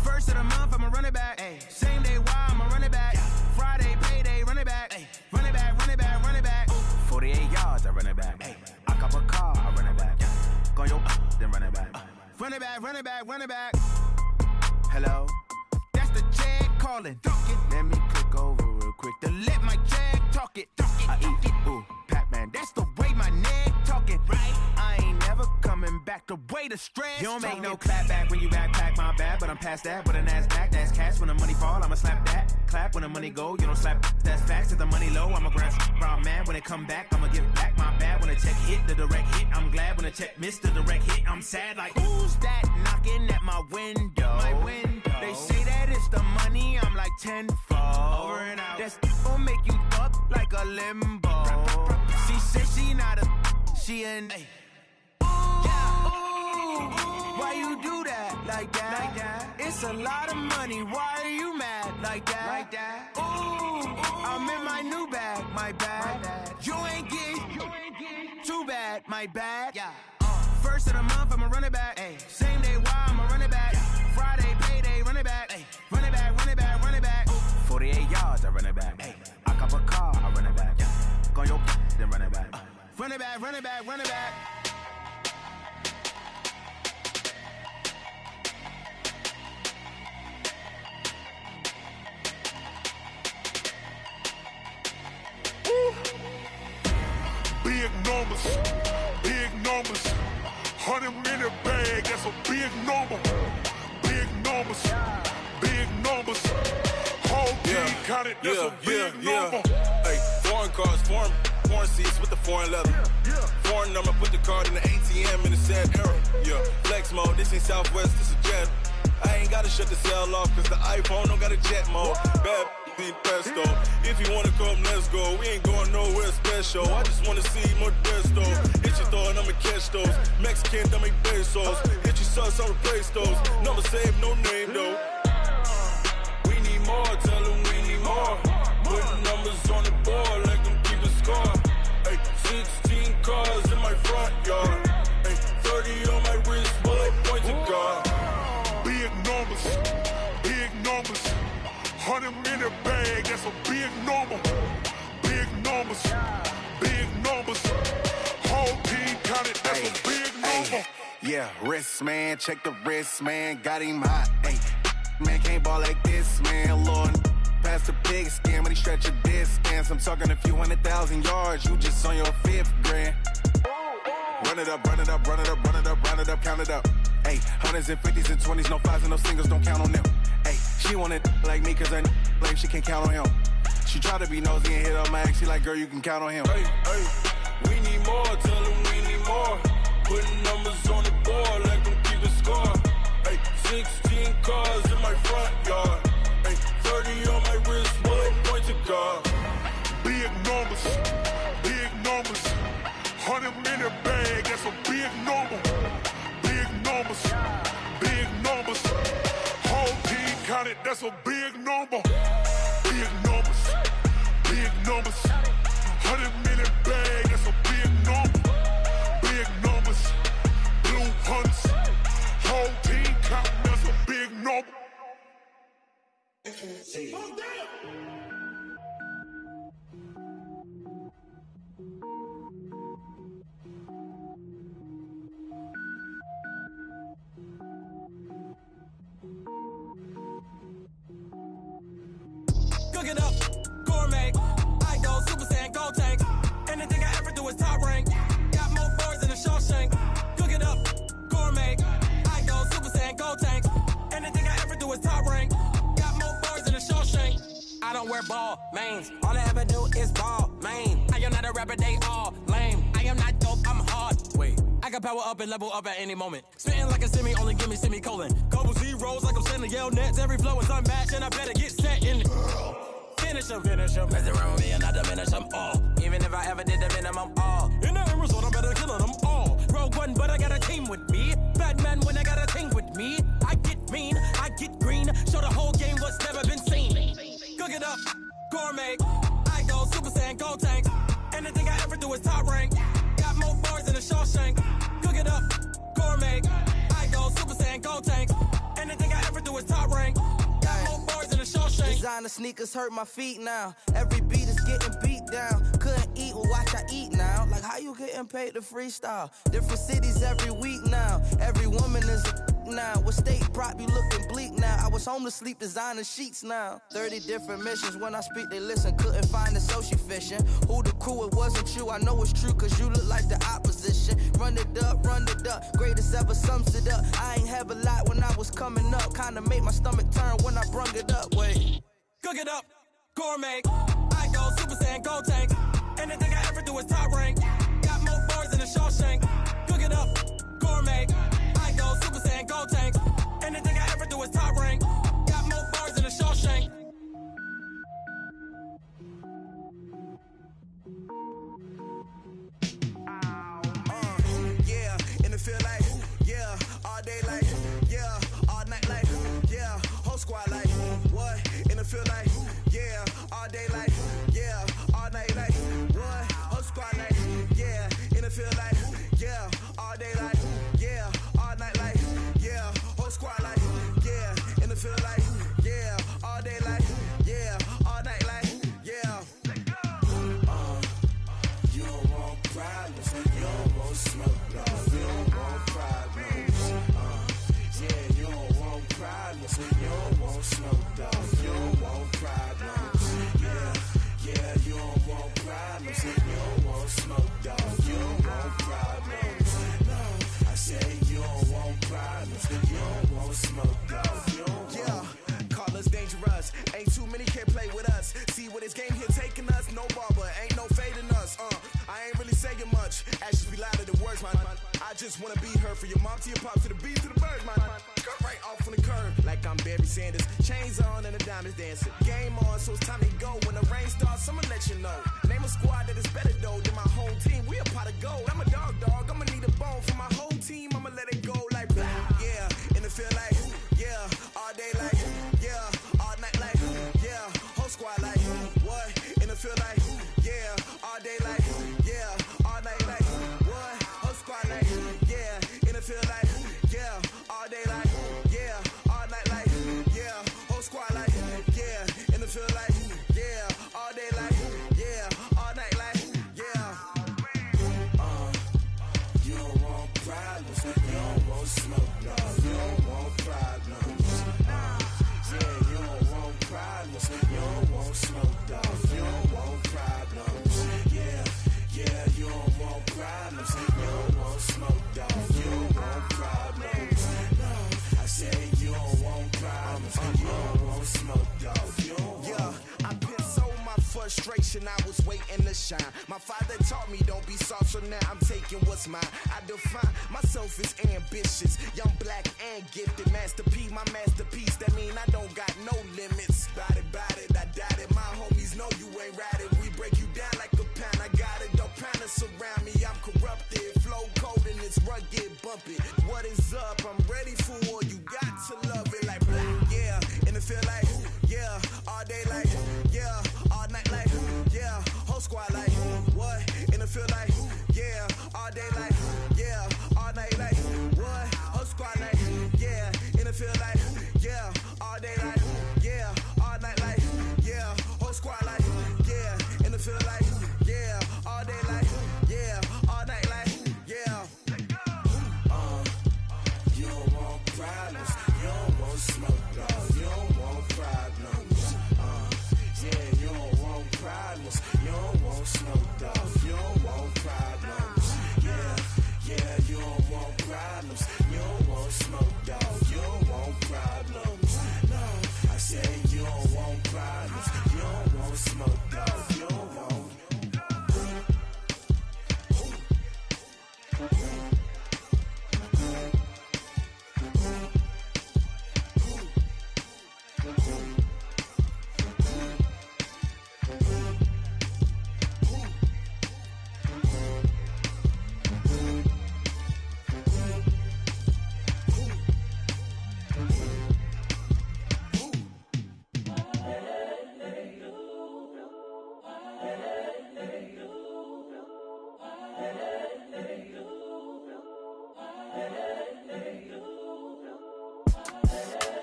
First of the month, I'ma run it back. Ay. Same day, why I'ma run it back. Yeah. Friday, payday, run it back. Ay. Run it back, run it back, run it back. 48 yards, I run it back. Ay. I cop a car, I run it back. Go your then run it back. Run it back, run it back, run it back. Hello? That's the check calling. Let me click over real quick to let my check talk it. I eat it, ooh, Pac-Man. That's the way my neck talking. Right? I ain't never coming back the way the stress. You don't make no clap back when you backpack, my bad. But I'm past that with a NASDAQ. That's cash when the money fall, I'ma slap that. Clap when the money go, you don't slap. That's facts. If the money low, I'ma grab brown man. When it come back, I'ma give back my bad. When the check hit, the direct hit. I'm glad when the check missed the direct hit. I'm sad like, who's that knocking at my window? My window. They say that it's the money, I'm like tenfold. Over and out. That's gon' make you fuck like a limbo. She said she not a, she an. Why you do that like that? Like that? It's a lot of money. Why are you mad like that? Like that? I'm in my new bag, my bad. You ain't get too bad, my bad. Yeah. First of the month, I'ma run it back. Ay. Same day, why I'ma run it back. Friday, payday, run it back. Ay. Run it back, run it back, run it back. 48 yards, I run it back. Ay. I cop a car, I run it back. Go your then run it back. Run it back, run it back, run it back. Big numbers, big numbers. 100-minute bag, that's a big number. Big numbers, big numbers. Whole team counted, that's a big number. Hey, foreign cars, foreign seats with the foreign leather. Foreign number, put the card in the ATM in the sad era. Yeah, flex mode, this ain't Southwest, this is Jet. I ain't gotta shut the cell off, cause the iPhone don't got a jet mode. Bad need pesto. If you wanna come, let's go. We ain't going nowhere special. I just wanna see more desto. Hit your thought, I'ma catch those. Mexican, don't make pesos. Hit your sauce, I'll replace those. Number save, no name though. We need more, tell them we need more. Putting numbers on the board, let them keep a score. Ay, 16 cars in my front yard. Ay, 30 on my wrist, bullet point to God. Big numbers, big numbers. 100-minute bag, that's a big number. Big numbers, big numbers. Whole team counted, that's a big number. Yeah, wrist man, check the wrist man, got him hot. Ay, man can't ball like this, man. Lord, past the pig skin when he stretch a distance. I'm talking a few 100,000 yards, you just on your 5th grand. Run it up, run it up, run it up, run it up, run it up, count it up. Ay, 100s and 50s and 20s, no 5s and no singles, don't count on them. Ay, she want it like me cause her lame, she can't count on him. She try to be nosy and hit up my ex, she like, girl, you can count on him. Hey, we need more, tell them we need more. Putting numbers on the board, let them keep a score. Hey, 16 cars in my front yard. Hey, 30 on my wrist, bullet point to God. Big numbers, big numbers. 100-minute bag, that's a big number. Big numbers, big numbers. Whole team counted, that's a big number. Big numbers, big numbers. 100-minute bag, that's a big number. Big numbers, blue hunts. Whole team counting, that's a big number. Cook it up, gourmet. I go Super Saiyan, gold tank. Anything I ever do is top rank. Got more boards than a Shawshank. Cook it up, gourmet. I go Super Saiyan, gold tank. Anything I ever do is top rank. Got more boards than a Shawshank. I don't wear ball mains. All I ever do is ball main. I am not a rapper, they all lame. I am not dope, I'm hard. Wait, I got can power up and level up at any moment. Spitting like a semi, only give me semicolon. Couple zeros like I'm sending yell nets. Every flow is unmatched, and I better get set in. Finish them. Mess around with me and I diminish them all. Even if I ever did the minimum, all. In the end result, I'm better killing them all. Rogue One, but I got a team with me. Batman when I got a team with me. I get mean, I get green. Show the whole game what's never been seen. Cook it up, gourmet. I go Super Saiyan, go tank. Anything I ever do is top rank. Got more bars than a Shawshank. Cook it up, gourmet. I go Super Saiyan, go tank. Anything I ever do is top rank. Got more bars than a Shawshank. Designer sneakers hurt my feet now. Every beat is getting beat down. Couldn't eat, well watch I eat now. Like how you getting paid to freestyle? Different cities every week now. Every woman is a now. What state prop you looking bleak now? I was home to sleep designing sheets now. 30 different missions. When I speak they listen. Couldn't find the social fishing. Who the crew? It wasn't you. I know it's true cause you look like the opposition. Run it up. Greatest ever sums it up. I ain't have a lot when I was coming up. Kinda made my stomach turn when I brung it up. Wait. Cook it up, gourmet. I go Super Saiyan, go tank. Anything I ever do is top rank. Got more bars than a Shawshank. Cook it up, gourmet. I go Super Saiyan, go tank. Anything I ever do is top rank. Got more bars than a Shawshank. Yeah, and it feel like, yeah, all day like, yeah, all night like, yeah, whole squad like, what? And it feel like, yeah, all day like, yeah, all night like, what? Whole squad like, yeah, and it feel like, yeah, all day like, yeah, all night like, yeah, whole squad like, yeah, and it feel like, yeah, all day like, yeah, all night like, yeah. You don't want problems, you don't want smoke, dog. You don't want problems. Yeah, you don't want problems, you don't want smoke, dog. You don't want problems. Yeah, you don't want problems, you don't want smoke, dog. You don't want problems. No, I say you don't want problems, you don't want smoke, dog. You don't want. Call us dangerous. Ain't too many can play with us. See where this game here taking us. No barber, ain't no fading us. I ain't really saying much. Actions be louder than words, man. I just wanna be heard for your mom to your pop to the beat to the birds, man. Cut right off on the curb like I'm Barry Sanders. Chains on and the diamonds dancing. Game on, so it's time to go. When the rain starts, I'ma let you know. Name a squad that is better though than my home team. We a pot of gold. I'm a dog. I'ma need a bone for my whole team. I'ma let it go like blah. Yeah, and it feel like yeah, all day like yeah, all night like yeah, whole squad like what? And it feel like yeah, all day like yeah, all night like what? Whole squad like yeah, and it feel like yeah, all day like yeah, all night like yeah, whole squad like yeah, and it feel like yeah, all day like yeah, all night like yeah. You don't want problems, you don't want smoke, dog. You don't want problems. Yeah, you don't want problems, you don't want smoke, dog. You don't want problems. Yeah, you don't want problems, you don't want smoke, dog. You don't want problems. No, I say you don't want problems, you don't want smoke, dog. You don't want. Yeah, I piss on my frustration, I was waiting to shine. My father taught me don't be soft, so now I'm taking what's mine. I define myself as ambitious, young, black, and gifted. Master P, my masterpiece, that mean I don't got no limits. Bout it, I doubt it. My homies know you ain't ratted. We break you down like a pound, I got it. Don't panic surround me, I'm corrupted. Flow cold and it's rugged, bump it. What is up? I'm ready for war, you got to love it like blah. Yeah, and it feel like yeah, all day like yeah, all night like yeah, whole squad like what? And it feel like yeah, all day like yeah, all night like what? Whole squad like yeah, and it feel like yeah, all day like yeah, all night like yeah, whole squad like yeah, and it feel like yeah, all day like yeah, all night like yeah. You don't want problems, you don't want smoke, dog. You don't want problems. Yeah, you don't want problems, you don't want smoke, dog. You don't want problems. Yeah, you don't want problems, you don't want smoke, dog. You don't want problems. No, I say you don't want problems, you don't want smoke, dog. You don't want.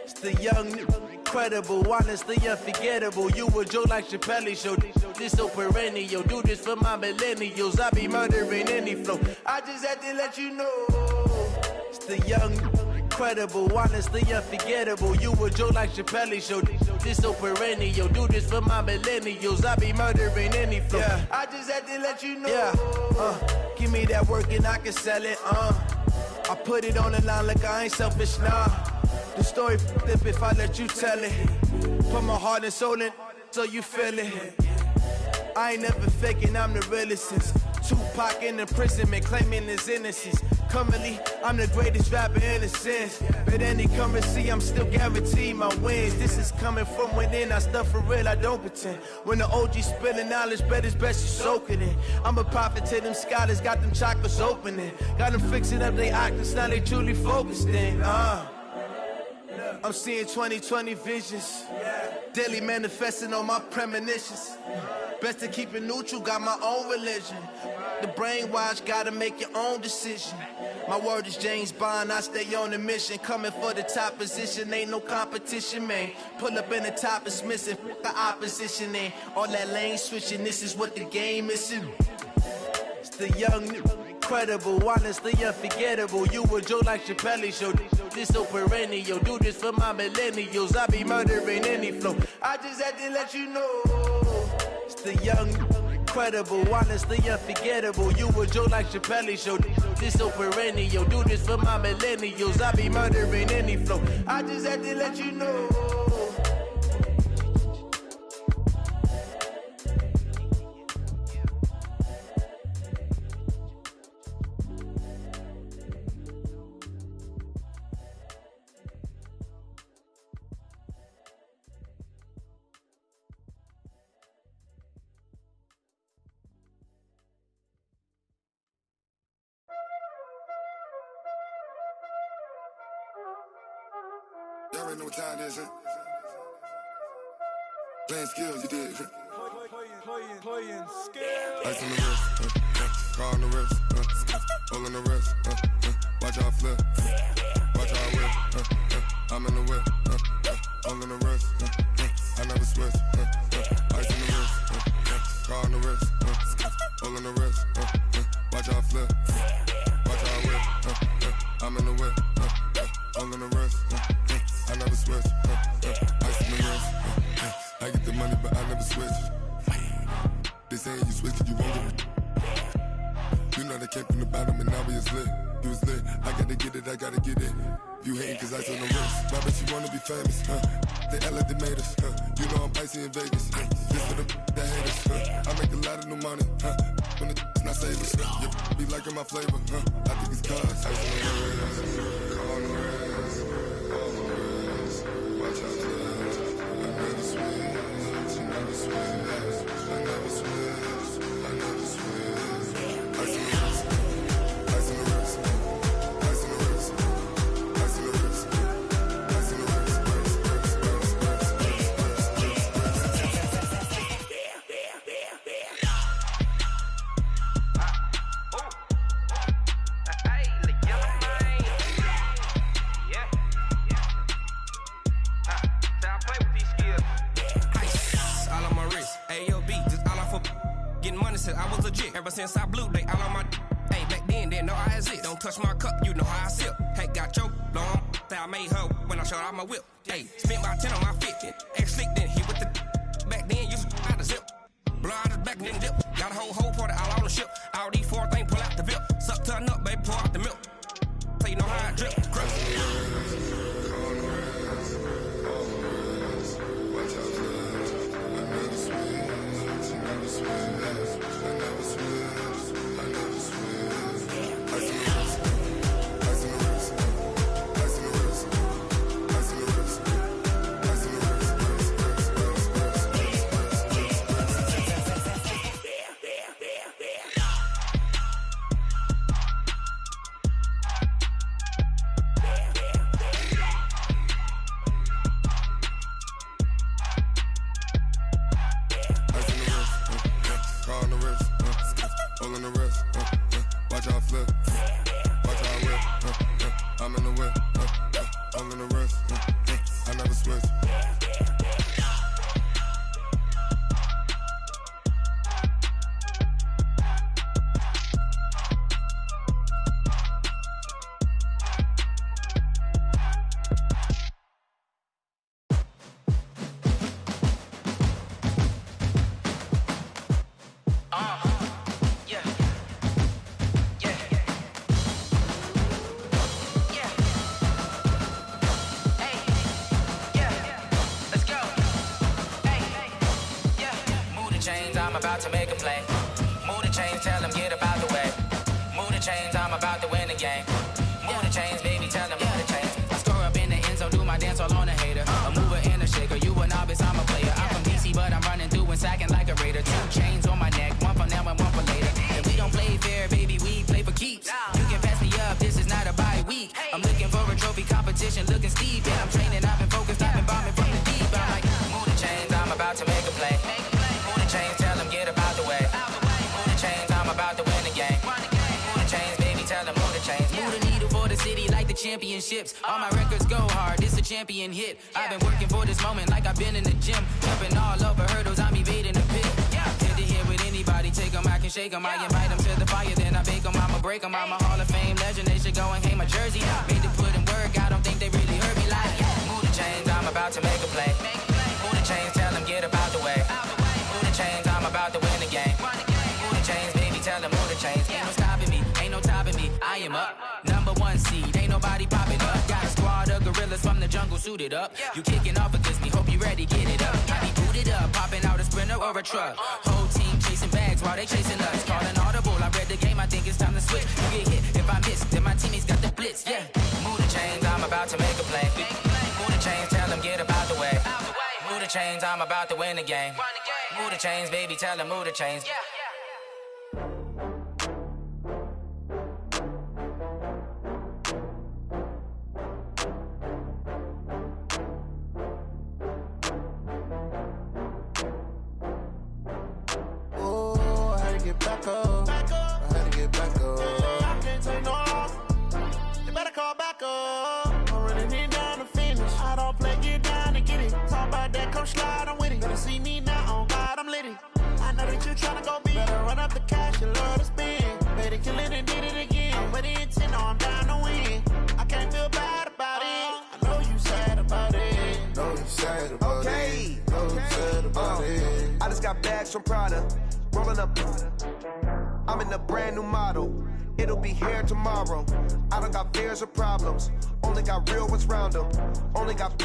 It's the young, incredible, honestly unforgettable. You a joke like Chappelle Show. This so perennial. Do this for my millennials. I be murdering any flow. I just had to let you know. It's the young, incredible, honestly unforgettable. You a joke like Chappelle Show. This so perennial. Do this for my millennials. I be murdering any flow. Yeah. I just had to let you know. Yeah. Give me that work and I can sell it. I put it on the line like I ain't selfish, nah. The story flip if I let you tell it. Put my heart and soul in so you feel it. I ain't never faking, I'm the realest since Tupac in imprisonment, claiming his innocence. Currently, I'm the greatest rapper in a sense. But any currency, I'm still guaranteed my wins. This is coming from within, I stuff for real, I don't pretend. When the OG spilling knowledge, bet it's best you soak it in. I'm a prophet to them scholars, got them chakras opening. Got them fixing up their octaves, now they truly focused in. I'm seeing 2020 visions, daily manifesting on my premonitions. Best to keep it neutral, got my own religion. The brainwash, gotta make your own decision. My word is James Bond, I stay on a mission. Coming for the top position, ain't no competition, man. Pull up in the top, it's missing, the opposition ain't. All that lane switching, this is what the game is. It's the young, incredible, honestly unforgettable. You a joke like Chappelle Show. This so perennial. Do this for my millennials. I be murdering any flow. I just had to let you know. It's the young, incredible, honestly unforgettable. You a joke like Chappelle Show. This so perennial. Do this for my millennials. I be murdering any flow. I just had to let you know. Y'all already know what time it is, huh? Playing skills, you did. Playing skills. Ice on the wrist, car on the wrist, hole on the wrist, watch how I flip, watch how I whip, I'm in the whip, hole on the wrist, I never switch, ice on the wrist, car on the wrist, hole on the wrist, watch how I flip, watch how I whip, I'm in the whip, hole on the wrist, I never switch, ice on the wrist, I get the money but I never switch. They saying you switch cause you won't get it. You know they came from the bottom and now we is lit. You was lit, I gotta get it, I gotta get it. You hating cause ice on the wrist. Why bet you wanna be famous, They act like they made us, You know I'm icy in Vegas, This for the that hate us, I make a lot of new money, When it's not savers, You be liking my flavor, I think it's cause ice on the wrist, on the wrist, on the wrist. Watch out for that, I never switch, I never switch. I never switch, I never switch. Ice on the wrist, ice on the wrist, ice on the wrist, ice on the wrist, ice on the wrist, Said I was legit ever since I blew they all on my hey back then didn't know I exist. Don't touch my cup, you know how I sip. Hey, got choked long that I made her when I showed out my whip. Hey, spent about 10 on my fit. Ex slick then hit with the back then used to out the zip. Blow out his back and then dip. Got a whole party all on the ship. All these four things pull out the VIP. Suck to a nut, baby, pour out the milk. So you know how I drip. Grip. Watch how I flip. Watch how I whip. I'm in the whip. I'm in the wrist. I never switch. I'm about to make a play. Move the chains, tell them get about the way. Move the chains, I'm about to win the game. Move the chains, baby, tell them move the chains. I score up in the end zone, do my dance all on a hater. A mover and a shaker, you a novice, I'm a player. I'm from DC, but I'm running through and sacking like a raider. 2 chains on my neck, one for now and one for later. And we don't play fair, baby, we play for keeps. You can pass me up, this is not a bye week. I'm looking for a trophy competition, looking steep. And I'm training, I've been focused, I've been bombing from the deep. I'm like, move the chains, I'm about to make a play. Move the chains, tell them get about the way. Move the chains, I'm about to win the game. Move the chains, baby, tell them move the chains. Move the needle for the city like the championships. All my records go hard, this a champion hit. I've been working for this moment like I've been in the gym. Jumping all over hurdles, I'm evading the pit. Good to hear with anybody, take them, I can shake them. I invite them to the fire, then I bake them, I'ma break them. I'm a Hall of Fame legend, they should go and hang my jersey. Made to put in work, I don't think they really heard me like, move the chains, I'm about to make a play. Move the chains, tell them get about the way. Move the chains, I'm about to win the game. Move the chains, baby, tell them move the chains. Ain't no stopping me, ain't no topping me, I am up. #1 seed, ain't nobody popping up. Got a squad of gorillas from the jungle suited up. You kicking off against me, hope you ready, get it up. I be booted up, popping out a Sprinter or a truck. Whole team chasing bags while they chasing us. Call an audible, I read the game, I think it's time to switch. You get hit, if I miss, then my teammates got the blitz, yeah. Move the chains, I'm about to make a play. Move the chains, tell them get about the way. Move the chains, I'm about to win the game. Move the chains, baby, tell them move the chains. Back up. I had to get back up. I can't take no loss. You better call back up. I'm running it down to finish. I don't play, get down to get it. Talk about that, come slide, I'm with it. Better see me now, on God, I'm litty. I know that you tryna go big. Better run up the cash, you love to spend. Better kill it and did it again. I'm with the intent, no, I'm down to win. I can't feel bad about it. I know you sad about it. Know you sad about it. Know you sad about it. I just got bags from Prada. Rolling up, I'm in a brand new model. It'll be here tomorrow. I don't got fears or problems. Only got real ones round them. Only got.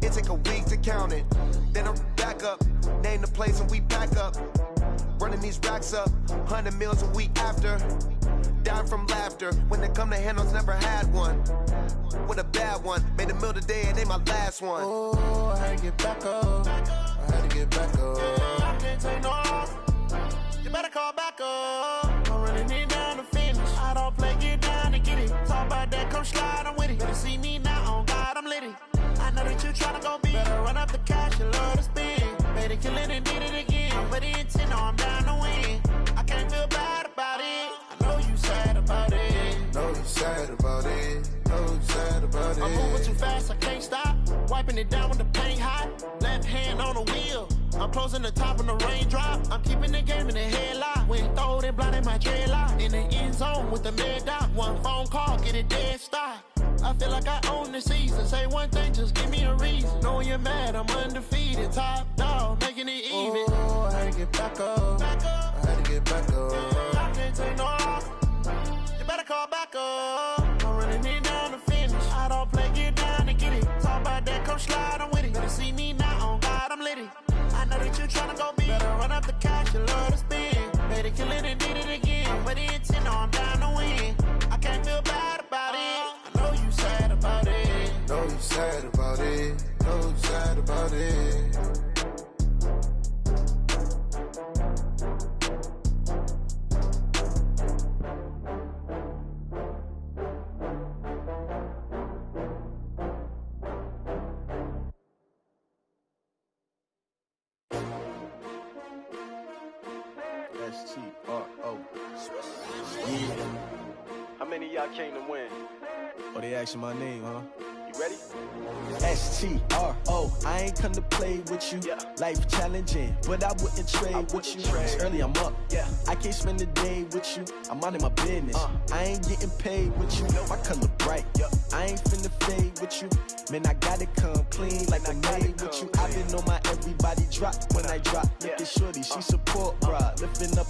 It take a week to count it. Then I'm back up. Name the place and we pack up. Running these racks up. 100 meals a week after. Down from laughter. When they come to handles, never had one. With a bad one. Made a meal today and ain't my last one. Oh, I had to get back up. I had to get back up. I can't take no loss. You better call back up. I'm running it down to finish. I don't play, get down to get it. Talk about that, come slide, I'm with it. Better see me now, on God, I'm litty. I know that you tryna go big. Better run up the cash, you love to spend. Better kill it and did it again. I'm with the intent, no, I'm down to win. I can't feel bad about it. I know you sad about it. Know you sad about it. Know you sad about it. I'm moving too fast, I can't stop. Wiping it down when the paint hot. Left hand on the wheel. I'm closing the top when the raindrop. I'm keeping the game in the headlock. When throw it blind in my dreadlock. In the end zone with the mad dot. One phone call, get it dead stop. I feel like I own the season. Say one thing, just give me a reason. Knowing you're mad, I'm undefeated. Top dog, making it even. Oh, I had to get back up. I had to get back up. I can't take no loss. You better call back up. I'm running it down to finish. I don't play, get down to get it. Talk about that, come slide, I'm with it. Better see me now, on God, I'm litty. I know that you tryna go big. Better run up the cash, you love to spend. Better kill it and did it again. I'm with the intent, no, I'm down to win. I can't feel bad about it. I know you sad about it. Know you sad about it. Know you sad about it. S-T-R-O. many of y'all came to win? Oh, they asking my name, huh? You ready? STRO, I ain't come to play with you. Life challenging, but I wouldn't trade with you. It's early, I'm up. I can't spend the day with you. I'm minding my business. I ain't getting paid with you. My color bright. I ain't finna fade with you. Man, I gotta come clean like I made with you. I've been on my everybody drop when I drop. Look at shorty, she support, bruh. Lifting up.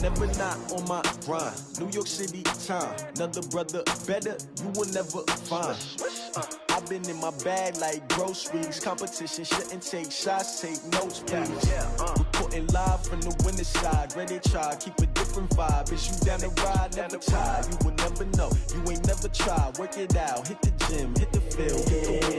Never not on my grind. New York City time. Another brother better, you will never find. I've been in my bag like groceries. Competition shouldn't take shots, take notes, please. Reporting live from the winning side. Ready to try, keep a different vibe. Is you down the ride, never tired. You will never know, you ain't never tried. Work it out, hit the gym, hit the field.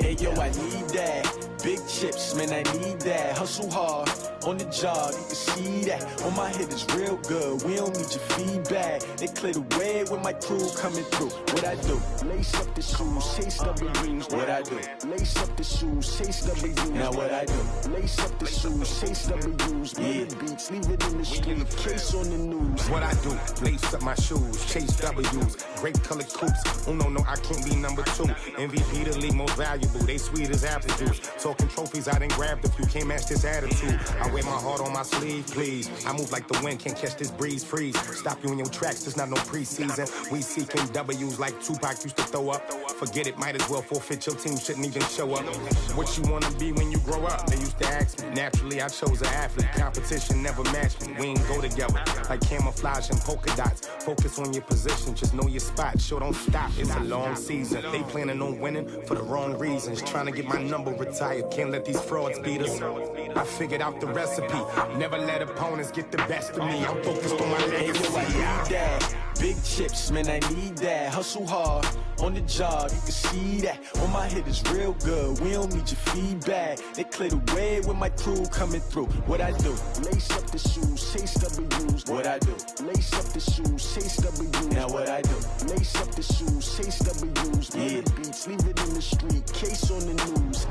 Hey yo, I need that. Big chips, man, I need that. Hustle hard, on the job, you can see that. On my head is real good, we don't need your feedback. They clear the way with my crew coming through. What I do? Lace up the shoes, chase W's. What I do? Lace up the shoes, chase W's. Now what I do? Lace up the shoes, chase W's. Yeah. Beats, leave it in the street, case on the news. What I do? Lace up my shoes, chase W's. Great colored coops. Oh no, I can't be number 2. MVP the league most valuable. They sweet as apple juice. Talking trophies, I didn't grab the few. Can't match this attitude. I wear my heart on my sleeve, please. I move like the wind, can't catch this breeze, freeze. Stop you in your tracks, there's not no preseason. We seeking W's like Tupac used to throw up. Forget it, might as well forfeit. Your team shouldn't even show up. What you wanna be when you grow up? They used to ask me. Naturally, I chose an athlete. Competition never matched me. We ain't go together like camouflage and polka dots. Focus on your position, just know your spot. Sure, don't stop. It's a long season. They planning on winning for the wrong reasons. Trying to get my number retired. Can't let these frauds beat us. I figured out the recipe. Never let opponents get the best of me. I'm focused on my legacy. I need that. Big chips, man, I need that. Hustle hard, on the job, you can see that. On my head is real good, we don't need your feedback. They clear the way with my crew coming through. What I do? Lace up the shoes, chase W's. What I do? Lace up the shoes, chase W's. Now what I do? Lace up the shoes, chase W's. Yeah. Beats, leave it in the street, case on the news.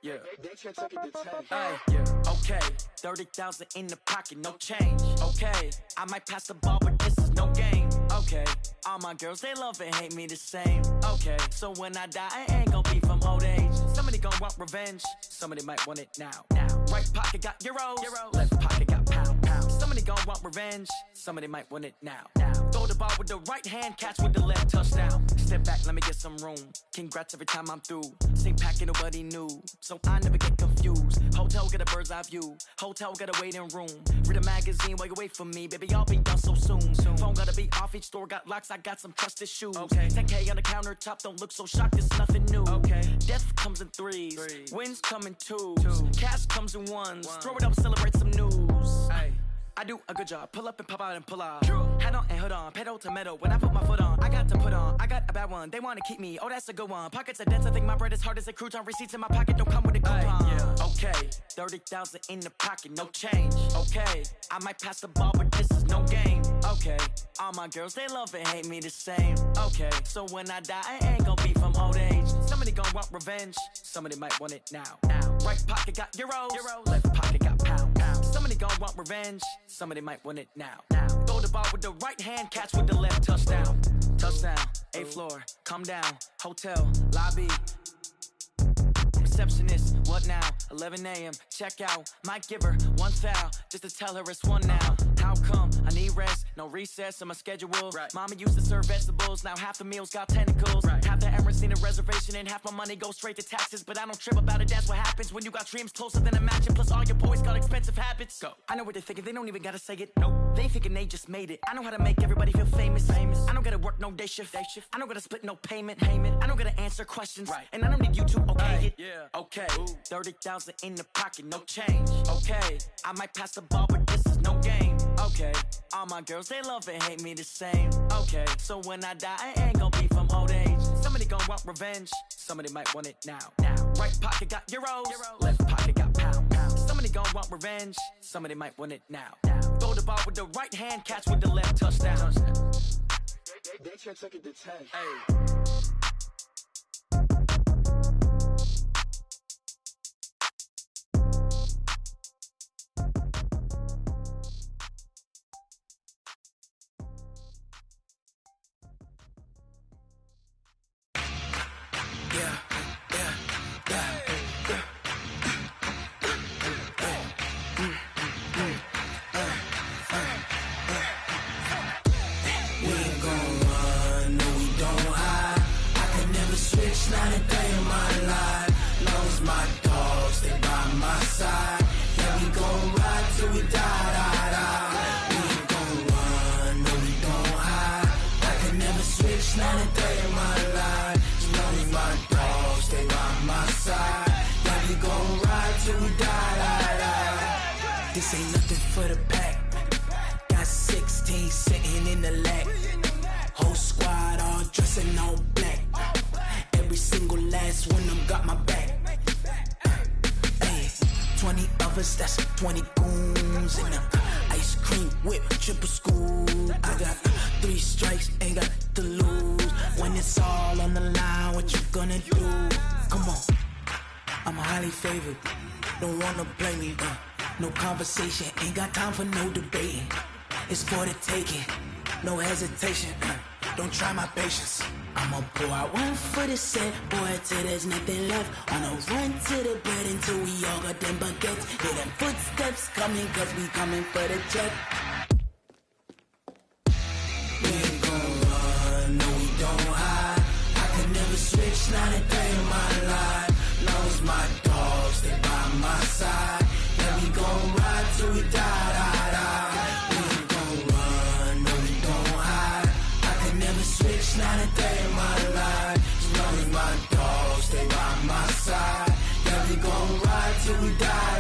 Yeah. Hey, yeah. Okay, 30,000 in the pocket, no change. Okay, I might pass the ball, but this is no game. Okay, all my girls, they love and hate me the same. Okay, so when I die, I ain't gon' be from old age. Somebody gon' want revenge, somebody might want it now. Right pocket got euros, left pocket got pound. Somebody gon' want revenge, somebody might want it now. Throw the ball with the right hand, catch with the left, touchdown. Step back, let me get some room. Congrats every time I'm through. Same packet, nobody knew, so I never get confused. Hotel get a bird's eye view, hotel get a waiting room. Read a magazine while you wait for me, baby, I'll be done so soon. Phone gotta be off, each store got locks, I got some trusted shoes. 10K on the countertop, don't look so shocked, it's nothing new. Death comes in threes, wins come in twos, cash comes in ones. Throw it up, celebrate some news. I do a good job, pull up and pop out and pull out. Head on and hood on, pedal to metal. When I put my foot on, I got to put on. I got a bad one, they wanna keep me, oh that's a good one. Pockets are dense, I think my bread is hard as a crouton. Receipts in my pocket don't come with a coupon. Okay, 30,000 in the pocket, no change. Okay, I might pass the ball, but this is no game. Okay, all my girls, they love and hate me the same. Okay, so when I die, I ain't gon' be from old age. Somebody gon' want revenge, somebody might want it now. Right pocket got euros, left pocket got pound. Somebody gon' want revenge, somebody might want it now. Throw the ball with the right hand, catch with the left, touchdown. Touchdown, 8th floor, come down, hotel, lobby. Receptionist, what now? 11 a.m., check out. Might give her one foul, just to tell her it's one now. How come? I need rest, no recess in my schedule. Mama used to serve vegetables, now half the meals got tentacles. Half the Emirates need a reservation and half my money goes straight to taxes. But I don't trip about it, that's what happens when you got dreams closer than a matching. Plus all your boys got expensive habits. Go. I know what they're thinking, they don't even gotta say it. Nope. They thinking they just made it. I know how to make everybody feel famous. I don't gotta work no day shift. I don't gotta split no payment. I don't gotta answer questions. And I don't need you to okay it. Okay, 30,000 in the pocket, no change. Okay, I might pass the ball, but this is no game. Okay, all my girls, they love and hate me the same. Okay, so when I die, I ain't gon' be from old age. Somebody gon' want revenge, somebody might want it now. Right pocket got euros, left pocket got pound. Somebody gon' want revenge, somebody might want it now. Throw the ball with the right hand, catch with the left, touchdown. They can't take it to 10. Hey. This ain't nothing for the pack. Got 16 sitting in the lap. Whole squad all dressing all black. Every single last one of them got my back. Hey, 20 of us, that's 20 goons in a ice cream whip, triple scoop. I got 3 strikes, ain't got to lose. When it's all on the line, what you gonna do? Come on, I'm highly favored. Don't wanna blame me. No conversation, ain't got time for no debating. It's for the taking, no hesitation. Don't try my patience. I'ma pour out one for the set, boy, till there's nothing left. On a run to the bread until we all got them baguettes. Hear them footsteps coming, cause we coming for the check. We ain't gon' run, no we don't hide. I could never switch, not a day in my life. Long as my dogs, they by my side. Yeah, we gon' ride till we die. We ain't gon' run, no we don't hide. I could never switch, not a day in my life. As long as my dogs stay by my side. Yeah, we gon' ride till we die.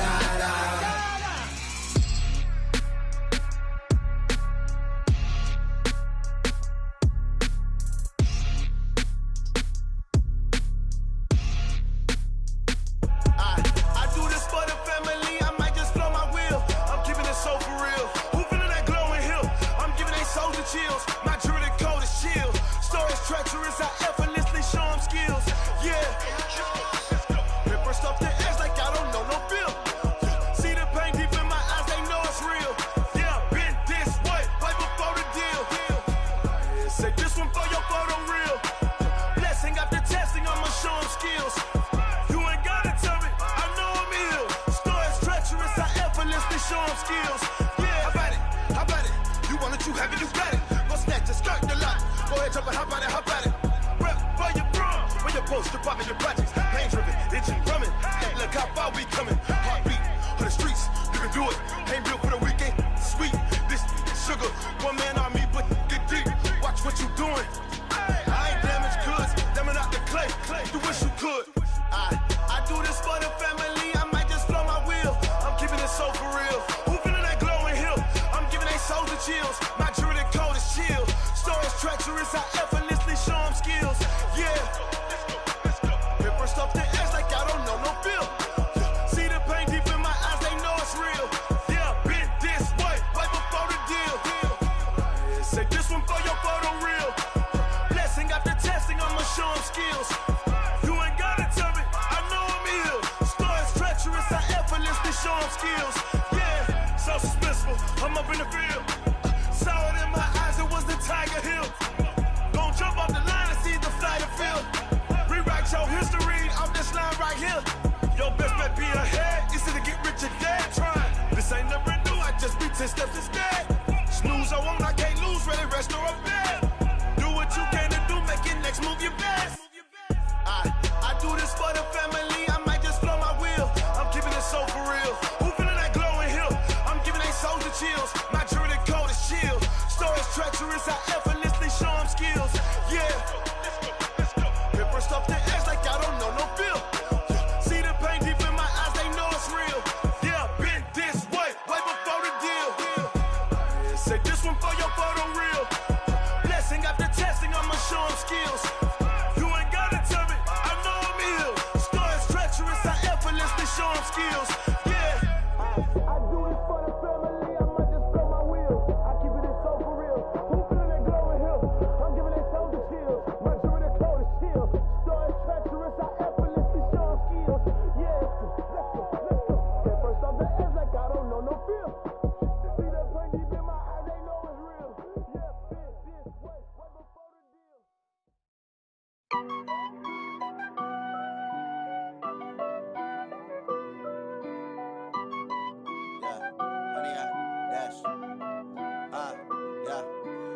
I do this for the family, I might just blow my wheel. I'm keeping it so for real. Who feeling that glowing hill? I'm giving they soldier chills. My jewelry code is chill. Stories treacherous, I effortlessly show them skills. Yeah. Paper stuff the edge like I don't know no bill. See the pain deep in my eyes, they know it's real. Yeah, been this way, way before the deal. Say this one for your photo real. Blessing after testing, I'ma show them skills. You ain't gotta tell me, I know I'm ill. Stories treacherous, I effortlessly show them skills. Yeah, how about it? You want it, you have it, you got it. Go snatch it, skirt the lot. Go ahead, jump it, how about it? Rep for your bro, where your post, department, your projects. Pain driven, itching, drumming. Hey, look how far we coming. Heartbeat on the streets, you can do it. Ain't built for the weekend, sweet. This sugar, one man army, but get deep. Watch what you doing. I ain't damaged goods, damn out the clay. You wish you could. I do this for the family, I might just blow my wheel. I'm keeping it so for real. Who feeling that glowing hill? I'm giving they soldier chills. My jewelry code is chill. Stories treacherous, I effortlessly show them skills. Yeah. Paper stuff the edge like I don't know no bill. See the pain deep in my eyes, they know it's real. Yeah, been this way, way before the deal. Say this one for your photo real. Blessing after testing, I'ma show them skills. You ain't gotta tell me, I know I'm ill. Stories treacherous, I effortlessly show them skills. Yeah, so suspenseful, I'm up in the field. Saw it in my eyes, it was the Tiger Hill. Gon' jump off the line and see the fly the field. Rewrite your history off this line right here. Your best bet be ahead, easy to get rich or dead. Trying, this ain't never new, I just be 10 steps instead. Snooze I won't, I can't lose, ready, rest or a bed. Do what you can to do, make it next move your best. I do this for the family, I might just blow my wheel. I'm keeping it so for real. Who feeling that glowing hill? I'm giving they soldier chills. My jewelry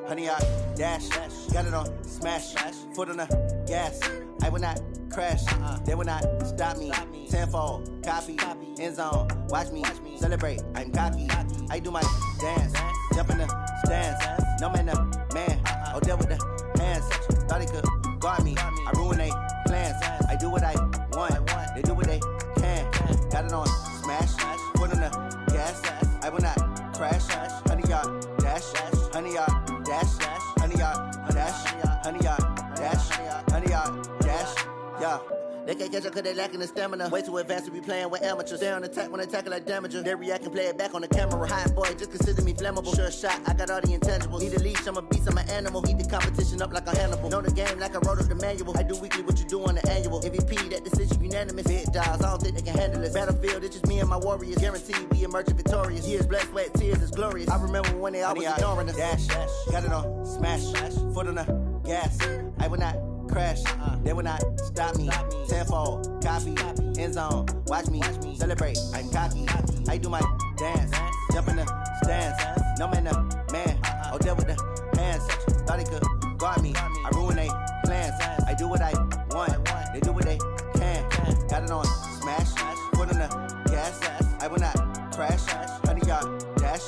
Honey, I dash, got it on smash, foot on the gas. I will not crash, they will not stop me. Tenfold, copy, end zone, watch me celebrate. I'm cocky, I do my dance, jump in the stands. No man, man, oh deal with the hands. Thought he could guard me, I ruin they plans. I do what I want, they do what they can. Got it on smash, foot on the gas. I will not crash, honey, y'all dash, honey, y'all dash, honey, y'all dash, honey, y'all dash, honey, y'all dash, yeah. They can't catch up cause they lacking the stamina. Way too advanced to be playing with amateurs. Stay on attack when they tackle like damager. They react and play it back on the camera. Hot boy, just consider me flammable. Sure shot, I got all the intangibles. Need a leash, I'm a beast, I'm an animal. Eat the competition up like a Hannibal. Know the game like I wrote up the manual. I do weekly what you do on the annual. MVP, that decision unanimous. Big dials, I don't think they can handle it. Battlefield, it's just me and my warriors. Guaranteed we emerge victorious. Years, blood, sweat, tears, is glorious. I remember when they always ignoring us. Dash, got it on smash, foot on the gas. I will not crash, they will not stop me. Tenfold, copy, end zone, watch me celebrate. I'm cocky, I do my dance, jump in the stands. No man, man, oh deal with the hands. Thought he could guard me, I ruin they plans. I do what I want, they do what they can. Got it on smash, foot on the gas. I will not crash, honey, y'all dash,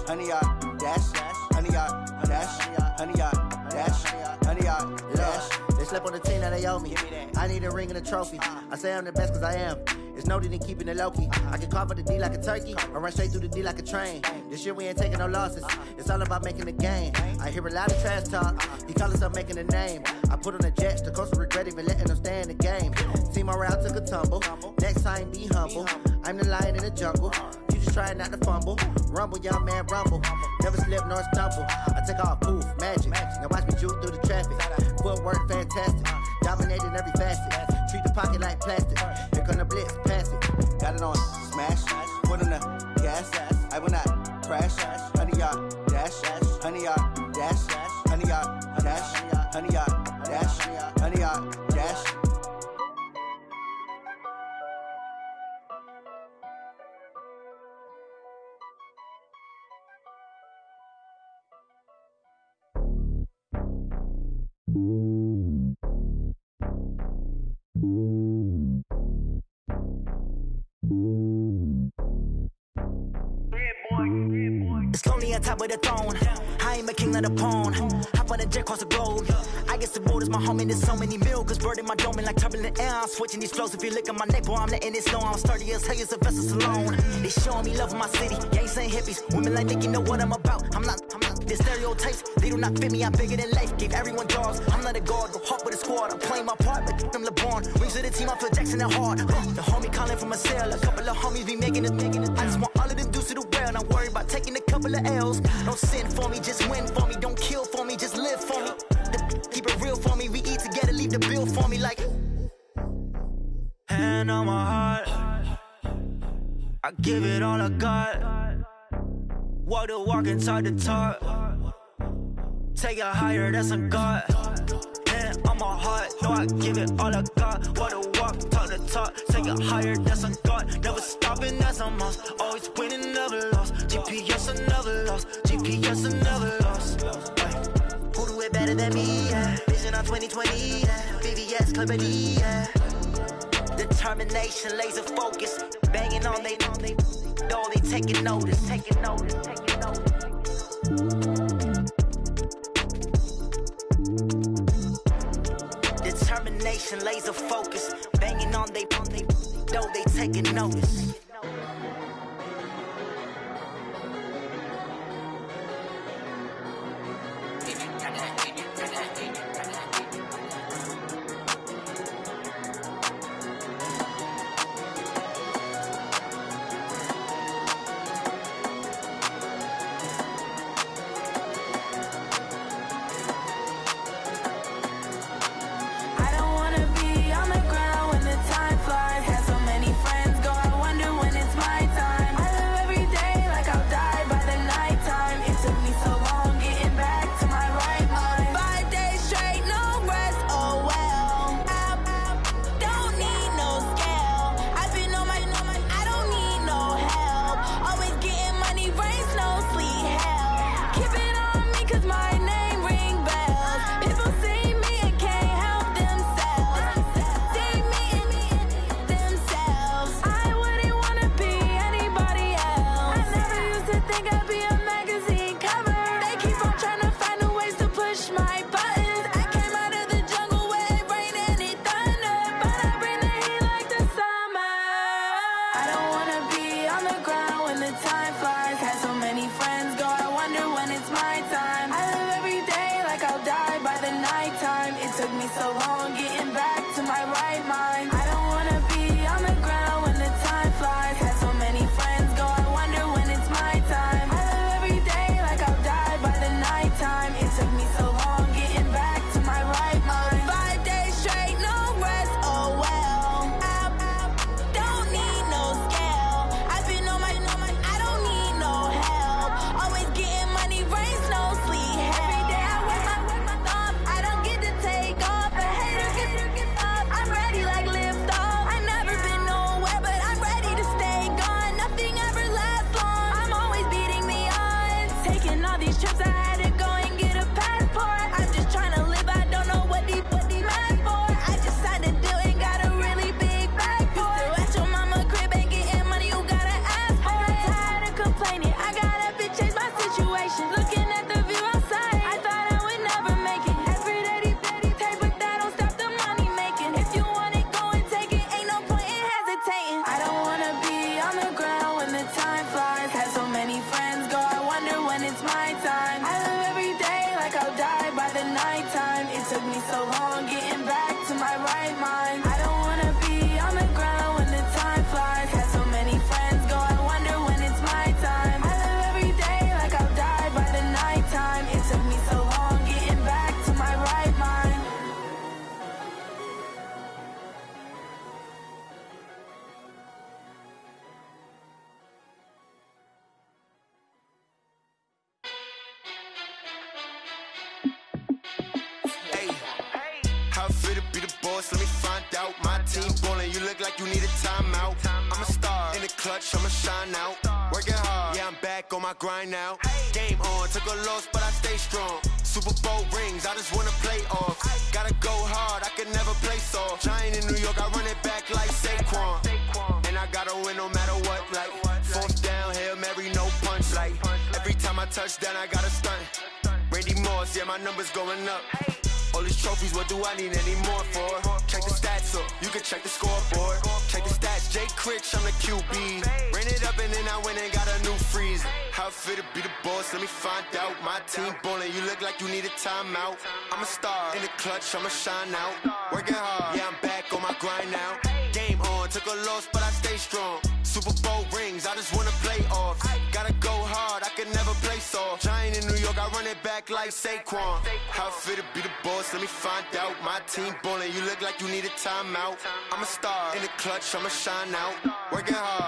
honey, y'all dash, honey, y'all dash, honey, y'all dash, honey, y'all dash. They slept on the team that they owe me. I need a ring and a trophy. I say I'm the best cause I am. It's noted in keeping it low-key. I can carve up the D like a turkey or run straight through the D like a train. This year we ain't taking no losses. It's all about making the game. I hear a lot of trash talk. He call himself making a name. I put on the Jets. The coach will regret even letting them stay in the game. Team morale took a tumble. Next time be humble. I'm the lion in the jungle. You just trying not to fumble. Rumble, young man, rumble. Never slip nor stumble. I take off, poof, magic. Now watch me juke through the traffic. Footwork fantastic. Dominating every facet. Treat the pocket like plastic. Here come the blitz, pass it. Got it on smash. Foot on the gas. I will not crash. Honey, y'all dash. Honey, y'all dash. Honey, y'all dash. Honey, y'all dash. Honey, y'all dash. It's lonely on top of the throne. I ain't a king of the pawn. Hop on a jet across the globe. I guess the road is my home and there's so many miracles burning my dome like turbulent air. I'm switching these flows. If you look at my neck, boy, I'm letting it slow. I'm sturdy as hell as a vessel alone. They showing me love in my city. Gang saying hippies. Women like Nick, you know what I'm about. I'm not the stereotypes. They do not fit me. I'm bigger than life. Gave everyone jaws. I'm not a guard. Go hard with a squad. I'm playing my part, but I'm LeBron. Wings of the team. I feel Jackson and hard. The homie calling from a cell. A couple of homies be making it. I just want all of them dudes to the well. Not worried about taking a couple of L's. Don't sin for me, just win for me. Don't kill for me, just live for me. Keep it real for me. We eat together, leave the bill for me like. Hand on my heart, I give it all I got. Walk the walk and talk the talk. Take it higher, that's a God. Hand on my heart, no, I give it all I got. Walk the walk, talk the talk. Take it higher, that's a God. Never stopping, that's a must. Always winning, never lost. GPS, I never lost. GPS, I never lost. Who do it better than me? Yeah. Vision on 2020. Yeah. VVS, Clarity. Yeah. Determination, laser focus. Banging on they though they taking notice. Determination, laser focus. Banging on they though they taking notice. I don't wanna be on the ground when the time flies. Had so many friends go, I wonder so long getting back to my right mind. I don't wanna be on the ground when the time flies. Had so many friends go, I wonder when it's my time. I live every day like I'll die by the nighttime. It took me so long getting back to my right mind. 5 days straight, no rest, oh well. Don't need no scale. I've been on my, I don't need no help. Always getting money, rains, no sleep. Every day I work my thumb. I don't get to take off. A hater gets up. I'm ready like lift off. I've never been nowhere, but I'm ready to stay gone. Nothing ever lasts long. I'm always beating the odds. Taking all these trips, I had to go and get a passport. I'm just trying to live. I don't know what these mad for. I just signed a deal and got a really big bag for it. You still at your mama crib and getting money, you gotta ask for it. I'm tired of complaining. I gotta bitch change my situation. Looking at the view outside, I thought I would never make it. Every day they take, but that don't stop the money making. If you want it, go and take it. Ain't no point in hesitating. I don't wanna be on the ground when the time flies. Had so many friends go, I wonder when it's my time. I live every day like I'll die by the nighttime. It took me so long getting back to my right mind. I don't wanna be on the ground when the time flies. Had so many friends go, I wonder when it's my time. I live every day like I'll die by the nighttime. It took me so long getting back to my right mind. Hey, how it feel to be the boss? Let me find out. My team ballin', you look like you need a timeout. I'm a star in the clutch, I'ma shine out. Working hard, yeah, I'm back on my grind now. Game on, took a loss, but I stay strong. Super Bowl rings, I just wanna play off. Gotta go hard, I can never play soft. Giant in New York, I run it back like Saquon. And I gotta win no matter what, like fourth down, Hail Mary, no punch. Like every time I touch down, I gotta stunt. Randy Moss, yeah, my numbers going up. All these trophies, what do I need any more for? Check the stats up, you can check the scoreboard. Check the stats, Jake Critch, I'm the QB. Ran it up and then I went and got a new freeze. How it feel to be the boss, let me find out. My team ballin', you look like you need a timeout. I'm a star in the clutch, I'ma shine out. Working hard, yeah, I'm back on my grind now. Game on, took a loss, but I stay strong. Super Bowl rings, I just wanna play off. Gotta go hard, I can never play soft. Giant in New York, I run it back like Saquon. How it feel to be the boss, let me find out. My team ballin', you look like you need a timeout. I'm a star in the clutch, I'ma shine out. Working hard.